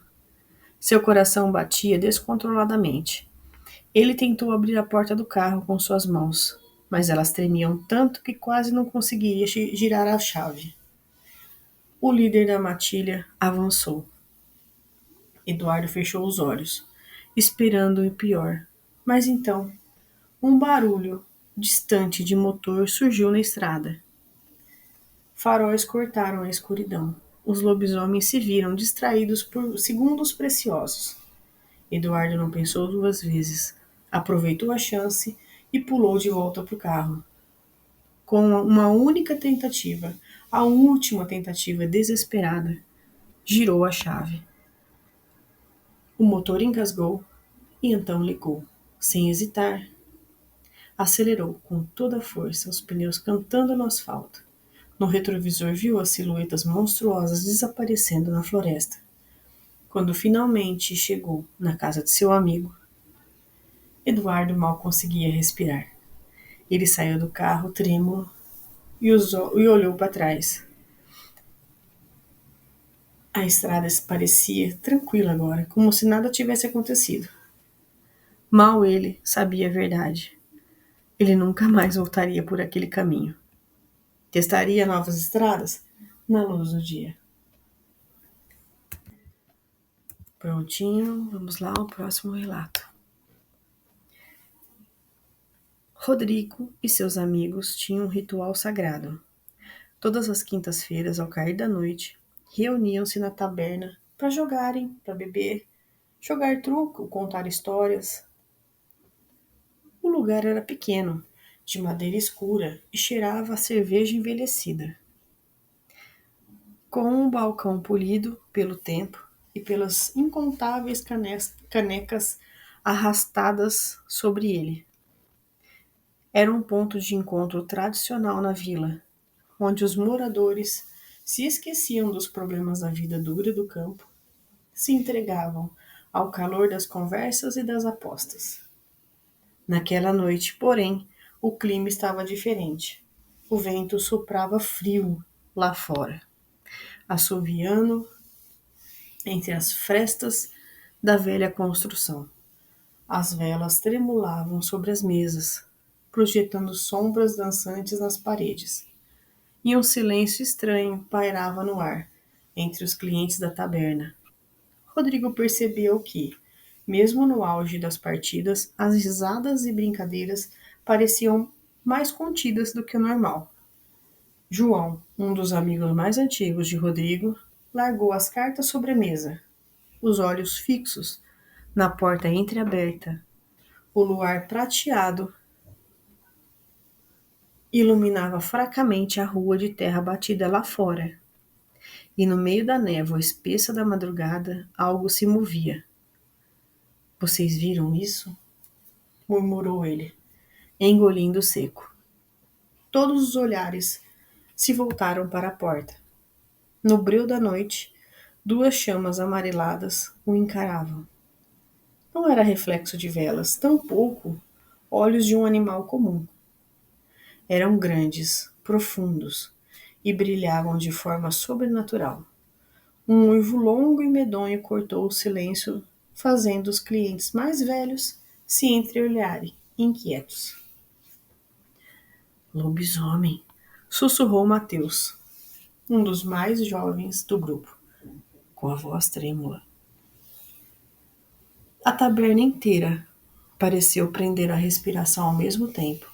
Seu coração batia descontroladamente. Ele tentou abrir a porta do carro com suas mãos, mas elas tremiam tanto que quase não conseguiria girar a chave. O líder da matilha avançou. Eduardo fechou os olhos, esperando o pior. Mas então, um barulho distante de motor surgiu na estrada. Faróis cortaram a escuridão. Os lobisomens se viram distraídos por segundos preciosos. Eduardo não pensou duas vezes. Aproveitou a chance e pulou de volta para o carro. Com uma única tentativa, a última tentativa desesperada, girou a chave. O motor engasgou e então ligou. Sem hesitar, acelerou com toda a força, os pneus cantando no asfalto. No retrovisor viu as silhuetas monstruosas desaparecendo na floresta. Quando finalmente chegou na casa de seu amigo, Eduardo mal conseguia respirar. Ele saiu do carro trêmulo e olhou para trás. A estrada parecia tranquila agora, como se nada tivesse acontecido. Mal ele sabia a verdade. Ele nunca mais voltaria por aquele caminho. Testaria novas estradas na luz do dia. Prontinho, vamos lá ao próximo relato. Rodrigo e seus amigos tinham um ritual sagrado. Todas as quintas-feiras, ao cair da noite, reuniam-se na taberna para jogarem, para beber, jogar truco, contar histórias. O lugar era pequeno, de madeira escura e cheirava a cerveja envelhecida. Com um balcão polido pelo tempo e pelas incontáveis canecas arrastadas sobre ele. Era um ponto de encontro tradicional na vila, onde os moradores se esqueciam dos problemas da vida dura do campo, se entregavam ao calor das conversas e das apostas. Naquela noite, porém, o clima estava diferente. O vento soprava frio lá fora, assoviando entre as frestas da velha construção. As velas tremulavam sobre as mesas, projetando sombras dançantes nas paredes. E um silêncio estranho pairava no ar entre os clientes da taberna. Rodrigo percebeu que, mesmo no auge das partidas, as risadas e brincadeiras pareciam mais contidas do que o normal. João, um dos amigos mais antigos de Rodrigo, largou as cartas sobre a mesa, os olhos fixos na porta entreaberta. O luar prateado iluminava fracamente a rua de terra batida lá fora. E no meio da névoa espessa da madrugada, algo se movia. Vocês viram isso? Murmurou ele, engolindo seco. Todos os olhares se voltaram para a porta. No breu da noite, duas chamas amareladas o encaravam. Não era reflexo de velas, tampouco olhos de um animal comum. Eram grandes, profundos e brilhavam de forma sobrenatural. Um uivo longo e medonho cortou o silêncio, fazendo os clientes mais velhos se entreolharem, inquietos. Lobisomem, sussurrou Mateus, um dos mais jovens do grupo, com a voz trêmula. A taberna inteira pareceu prender a respiração ao mesmo tempo.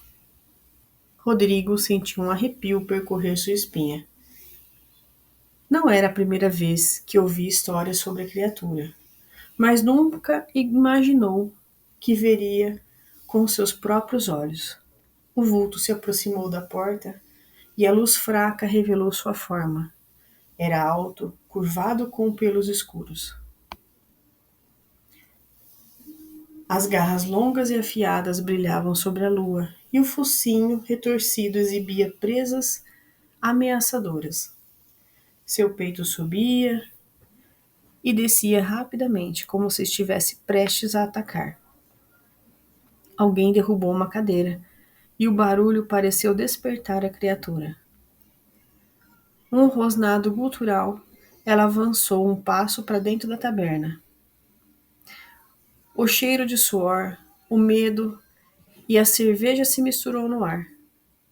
Rodrigo sentiu um arrepio percorrer sua espinha. Não era a primeira vez que ouvia histórias sobre a criatura, mas nunca imaginou que veria com seus próprios olhos. O vulto se aproximou da porta e a luz fraca revelou sua forma. Era alto, curvado com pelos escuros. As garras longas e afiadas brilhavam sobre a lua, e o focinho retorcido exibia presas ameaçadoras. Seu peito subia e descia rapidamente, como se estivesse prestes a atacar. Alguém derrubou uma cadeira, e o barulho pareceu despertar a criatura. Um rosnado gutural, ela avançou um passo para dentro da taberna. O cheiro de suor, o medo e a cerveja se misturou no ar.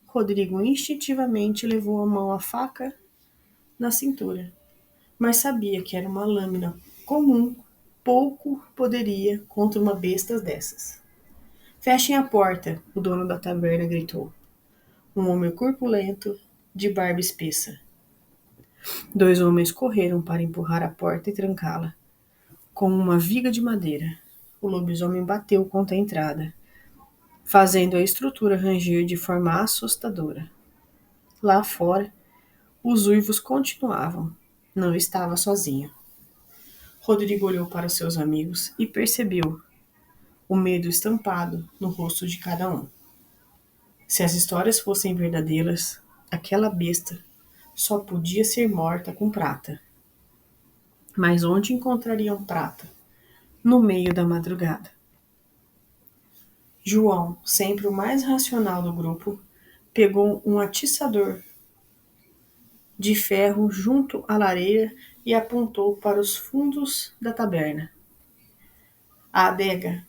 Rodrigo instintivamente levou a mão à faca na cintura, mas sabia que era uma lâmina comum, pouco poderia contra uma besta dessas. Fechem a porta, o dono da taberna gritou. Um homem corpulento, de barba espessa. Dois homens correram para empurrar a porta e trancá-la. Com uma viga de madeira, o lobisomem bateu contra a entrada, fazendo a estrutura ranger de forma assustadora. Lá fora, os uivos continuavam. Não estava sozinho. Rodrigo olhou para seus amigos e percebeu o medo estampado no rosto de cada um. Se as histórias fossem verdadeiras, aquela besta só podia ser morta com prata. Mas onde encontrariam prata? No meio da madrugada. João, sempre o mais racional do grupo, pegou um atiçador de ferro junto à lareira e apontou para os fundos da taberna. A adega.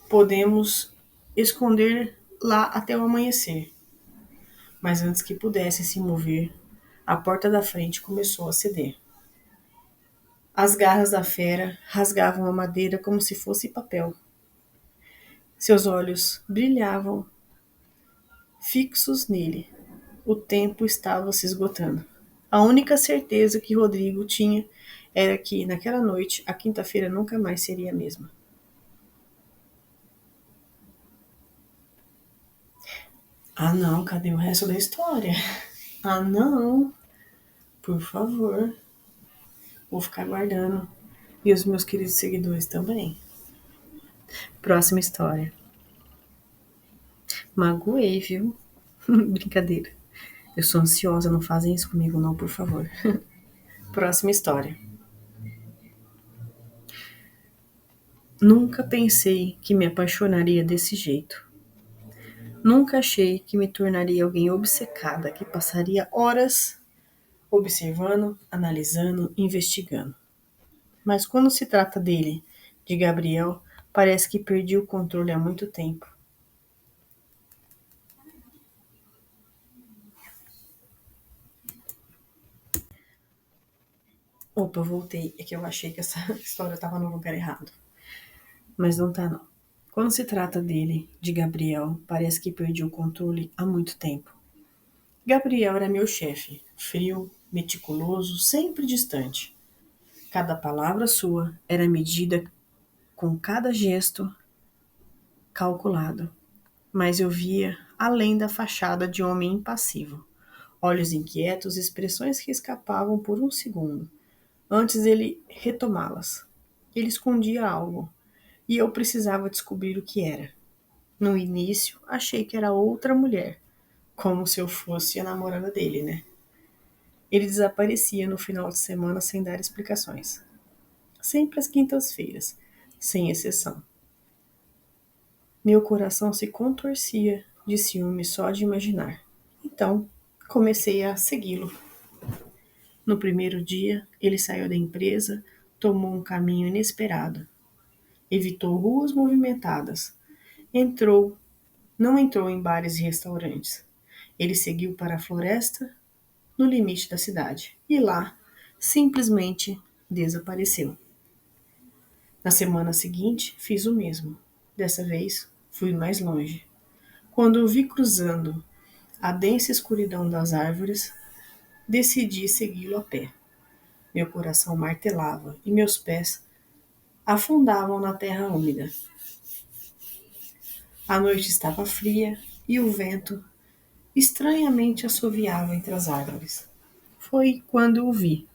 Podemos esconder lá até o amanhecer. Mas antes que pudesse se mover, a porta da frente começou a ceder. As garras da fera rasgavam a madeira como se fosse papel. Seus olhos brilhavam, fixos nele. O tempo estava se esgotando. A única certeza que Rodrigo tinha era que, naquela noite, a quinta-feira nunca mais seria a mesma. Ah, não, cadê o resto da história? Ah, não, por favor. Vou ficar guardando. E os meus queridos seguidores também. Próxima história. Magoei, viu? Brincadeira. Eu sou ansiosa, não fazem isso comigo, não, por favor. Próxima história. Nunca pensei que me apaixonaria desse jeito. Nunca achei que me tornaria alguém obcecada, que passaria horas observando, analisando, investigando. Mas quando se trata dele, de Gabriel, parece que perdi o controle há muito tempo. Opa, voltei. É que eu achei que essa história estava no lugar errado. Mas não tá, não. Quando se trata dele, de Gabriel, parece que perdi o controle há muito tempo. Gabriel era meu chefe, frio, meticuloso, sempre distante. Cada palavra sua era medida com cada gesto calculado. Mas eu via além da fachada de homem impassivo. Olhos inquietos, expressões que escapavam por um segundo, antes dele retomá-las. Ele escondia algo, e eu precisava descobrir o que era. No início, achei que era outra mulher, como se eu fosse a namorada dele, né? Ele desaparecia no final de semana sem dar explicações. Sempre às quintas-feiras, sem exceção. Meu coração se contorcia de ciúme só de imaginar. Então, comecei a segui-lo. No primeiro dia, ele saiu da empresa, tomou um caminho inesperado. Evitou ruas movimentadas. Não entrou em bares e restaurantes. Ele seguiu para a floresta, no limite da cidade, e lá, simplesmente, desapareceu. Na semana seguinte, fiz o mesmo. Dessa vez, fui mais longe. Quando o vi cruzando a densa escuridão das árvores, decidi segui-lo a pé. Meu coração martelava e meus pés afundavam na terra úmida. A noite estava fria e o vento estranhamente assoviava entre as árvores. Foi quando o vi.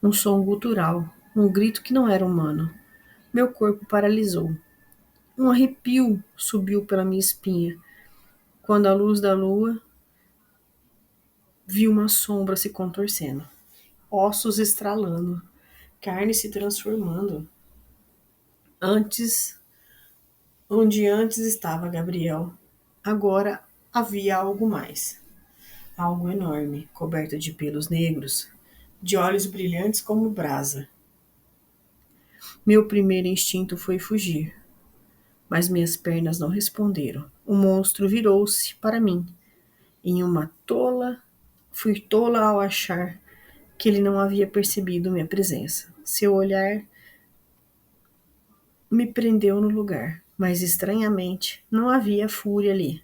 Um som gutural, um grito que não era humano. Meu corpo paralisou. Um arrepio subiu pela minha espinha. Quando a luz da lua vi uma sombra se contorcendo, ossos estralando, carne se transformando. Antes, onde antes estava Gabriel, agora havia algo mais. Algo enorme, coberto de pelos negros, de olhos brilhantes como brasa. Meu primeiro instinto foi fugir, mas minhas pernas não responderam. O monstro virou-se para mim. Em uma tola, fui tola ao achar que ele não havia percebido minha presença. Seu olhar me prendeu no lugar, mas estranhamente não havia fúria ali.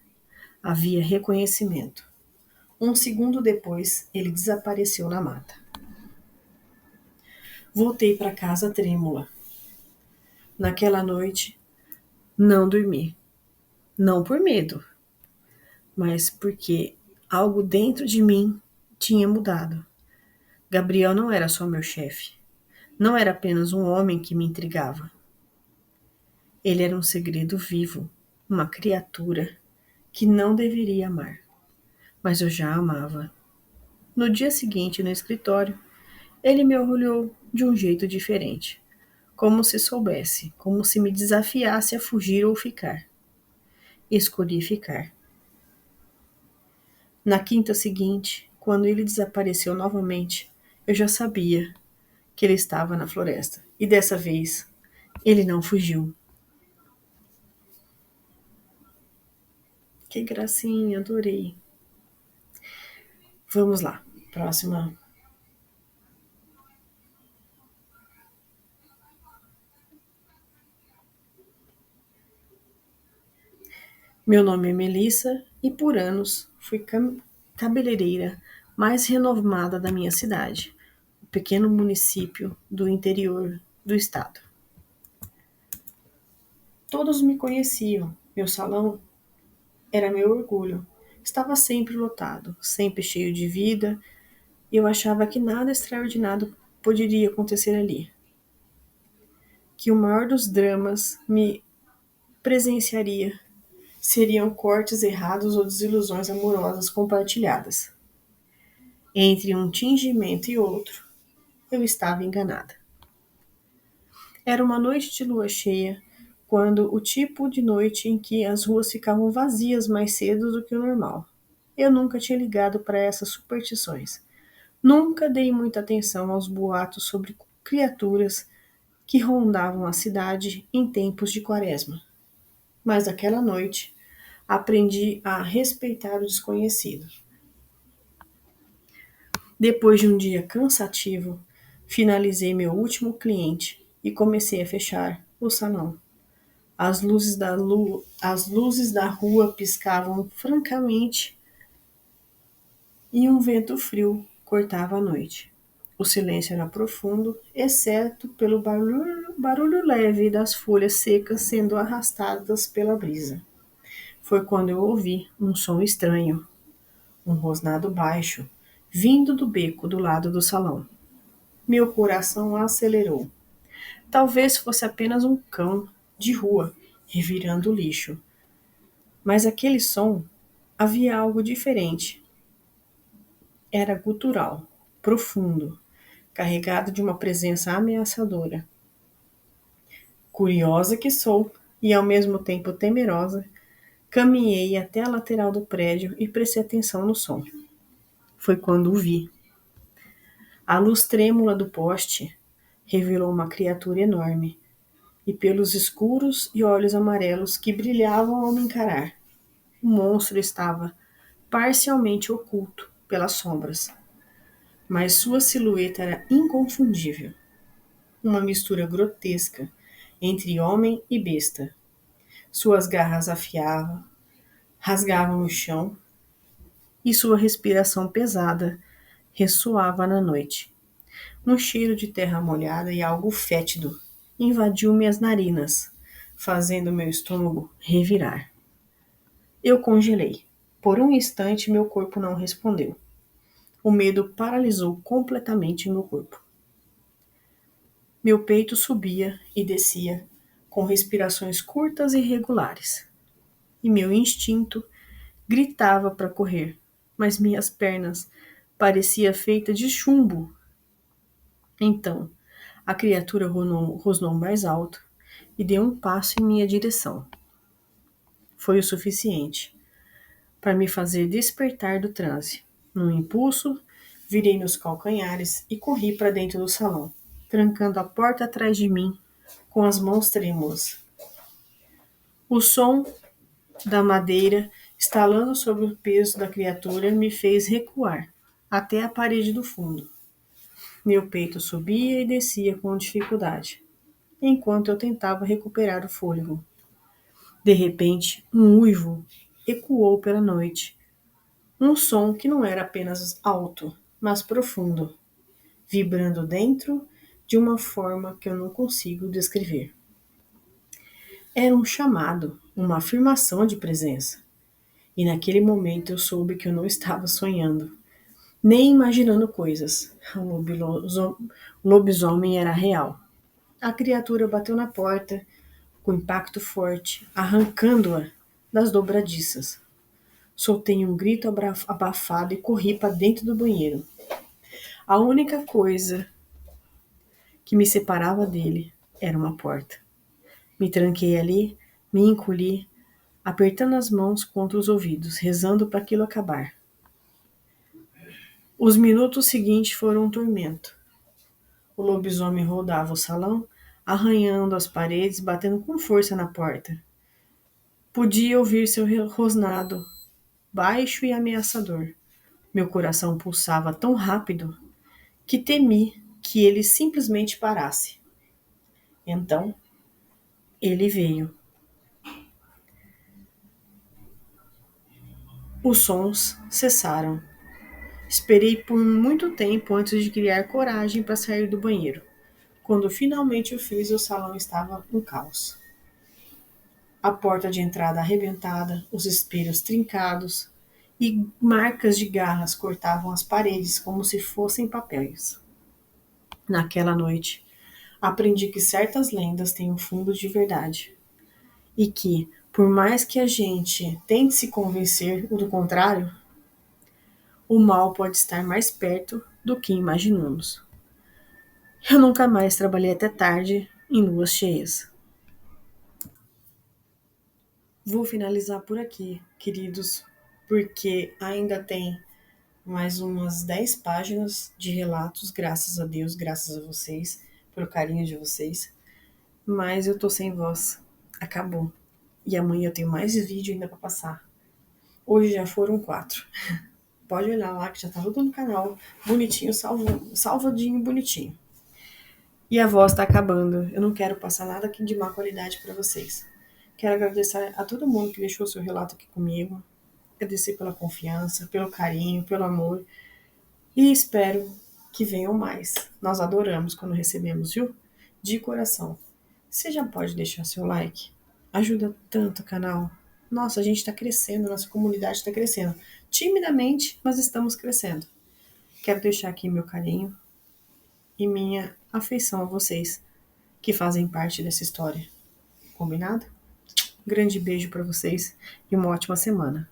Havia reconhecimento. Um segundo depois, ele desapareceu na mata. Voltei para casa trêmula. Naquela noite, não dormi. Não por medo, mas porque algo dentro de mim tinha mudado. Gabriel não era só meu chefe. Não era apenas um homem que me intrigava. Ele era um segredo vivo, uma criatura que não deveria amar, mas eu já amava. No dia seguinte, no escritório, ele me olhou de um jeito diferente, como se soubesse, como se me desafiasse a fugir ou ficar. Escolhi ficar. Na quinta seguinte, quando ele desapareceu novamente, eu já sabia que ele estava na floresta. E dessa vez, ele não fugiu. Que gracinha, adorei. Vamos lá, próxima. Meu nome é Melissa e por anos fui cabeleireira mais renomada da minha cidade, o pequeno município do interior do estado. Todos me conheciam, meu salão era meu orgulho. Estava sempre lotado, sempre cheio de vida, e eu achava que nada extraordinário poderia acontecer ali. Que o maior dos dramas me presenciaria seriam cortes errados ou desilusões amorosas compartilhadas. Entre um tingimento e outro, eu estava enganada. Era uma noite de lua cheia, quando o tipo de noite em que as ruas ficavam vazias mais cedo do que o normal. Eu nunca tinha ligado para essas superstições. Nunca dei muita atenção aos boatos sobre criaturas que rondavam a cidade em tempos de quaresma. Mas aquela noite aprendi a respeitar o desconhecido. Depois de um dia cansativo, finalizei meu último cliente e comecei a fechar o salão. As luzes da rua piscavam francamente e um vento frio cortava a noite. O silêncio era profundo, exceto pelo barulho leve das folhas secas sendo arrastadas pela brisa. Foi quando eu ouvi um som estranho, um rosnado baixo, vindo do beco do lado do salão. Meu coração acelerou. Talvez fosse apenas um cão de rua revirando o lixo. Mas aquele som havia algo diferente. Era gutural, profundo, carregado de uma presença ameaçadora. Curiosa que sou e ao mesmo tempo temerosa, caminhei até a lateral do prédio e prestei atenção no som. Foi quando o vi. A luz trêmula do poste revelou uma criatura enorme, e pelos escuros e olhos amarelos que brilhavam ao me encarar. O monstro estava parcialmente oculto pelas sombras, mas sua silhueta era inconfundível, uma mistura grotesca entre homem e besta. Suas garras afiavam, rasgavam o chão, e sua respiração pesada ressoava na noite. Um cheiro de terra molhada e algo fétido invadiu minhas narinas, fazendo meu estômago revirar. Eu congelei. Por um instante, meu corpo não respondeu. O medo paralisou completamente meu corpo. Meu peito subia e descia, com respirações curtas e regulares. E meu instinto gritava para correr, mas minhas pernas pareciam feitas de chumbo. Então, a criatura rosnou mais alto e deu um passo em minha direção. Foi o suficiente para me fazer despertar do transe. Num impulso, virei nos calcanhares e corri para dentro do salão, trancando a porta atrás de mim com as mãos trêmulas. O som da madeira estalando sobre o peso da criatura me fez recuar até a parede do fundo. Meu peito subia e descia com dificuldade, enquanto eu tentava recuperar o fôlego. De repente, um uivo ecoou pela noite. Um som que não era apenas alto, mas profundo, vibrando dentro de uma forma que eu não consigo descrever. Era um chamado, uma afirmação de presença. E naquele momento eu soube que eu não estava sonhando, nem imaginando coisas. O lobisomem era real. A criatura bateu na porta com impacto forte, arrancando-a das dobradiças. Soltei um grito abafado e corri para dentro do banheiro. A única coisa que me separava dele era uma porta. Me tranquei ali, me encolhi, apertando as mãos contra os ouvidos, rezando para aquilo acabar. Os minutos seguintes foram um tormento. O lobisomem rodava o salão, arranhando as paredes, batendo com força na porta. Podia ouvir seu rosnado, baixo e ameaçador. Meu coração pulsava tão rápido que temi que ele simplesmente parasse. Então, ele veio. Os sons cessaram. Esperei por muito tempo antes de criar coragem para sair do banheiro. Quando finalmente o fiz, o salão estava um caos. A porta de entrada arrebentada, os espelhos trincados e marcas de garras cortavam as paredes como se fossem papéis. Naquela noite, aprendi que certas lendas têm um fundo de verdade e que, por mais que a gente tente se convencer do contrário, o mal pode estar mais perto do que imaginamos. Eu nunca mais trabalhei até tarde em luas cheias. Vou finalizar por aqui, queridos, porque ainda tem mais umas 10 páginas de relatos, graças a Deus, graças a vocês, pelo carinho de vocês. Mas eu tô sem voz. Acabou. E amanhã eu tenho mais vídeo ainda pra passar. Hoje já foram 4. Pode olhar lá que já tá tudo no canal, bonitinho, salvadinho, bonitinho. E a voz tá acabando. Eu não quero passar nada aqui de má qualidade pra vocês. Quero agradecer a todo mundo que deixou seu relato aqui comigo. Agradecer pela confiança, pelo carinho, pelo amor. E espero que venham mais. Nós adoramos quando recebemos, viu? De coração. Você já pode deixar seu like? Ajuda tanto o canal. Nossa, a gente está crescendo, nossa comunidade está crescendo. Timidamente, mas estamos crescendo. Quero deixar aqui meu carinho e minha afeição a vocês que fazem parte dessa história. Combinado? Grande beijo para vocês e uma ótima semana.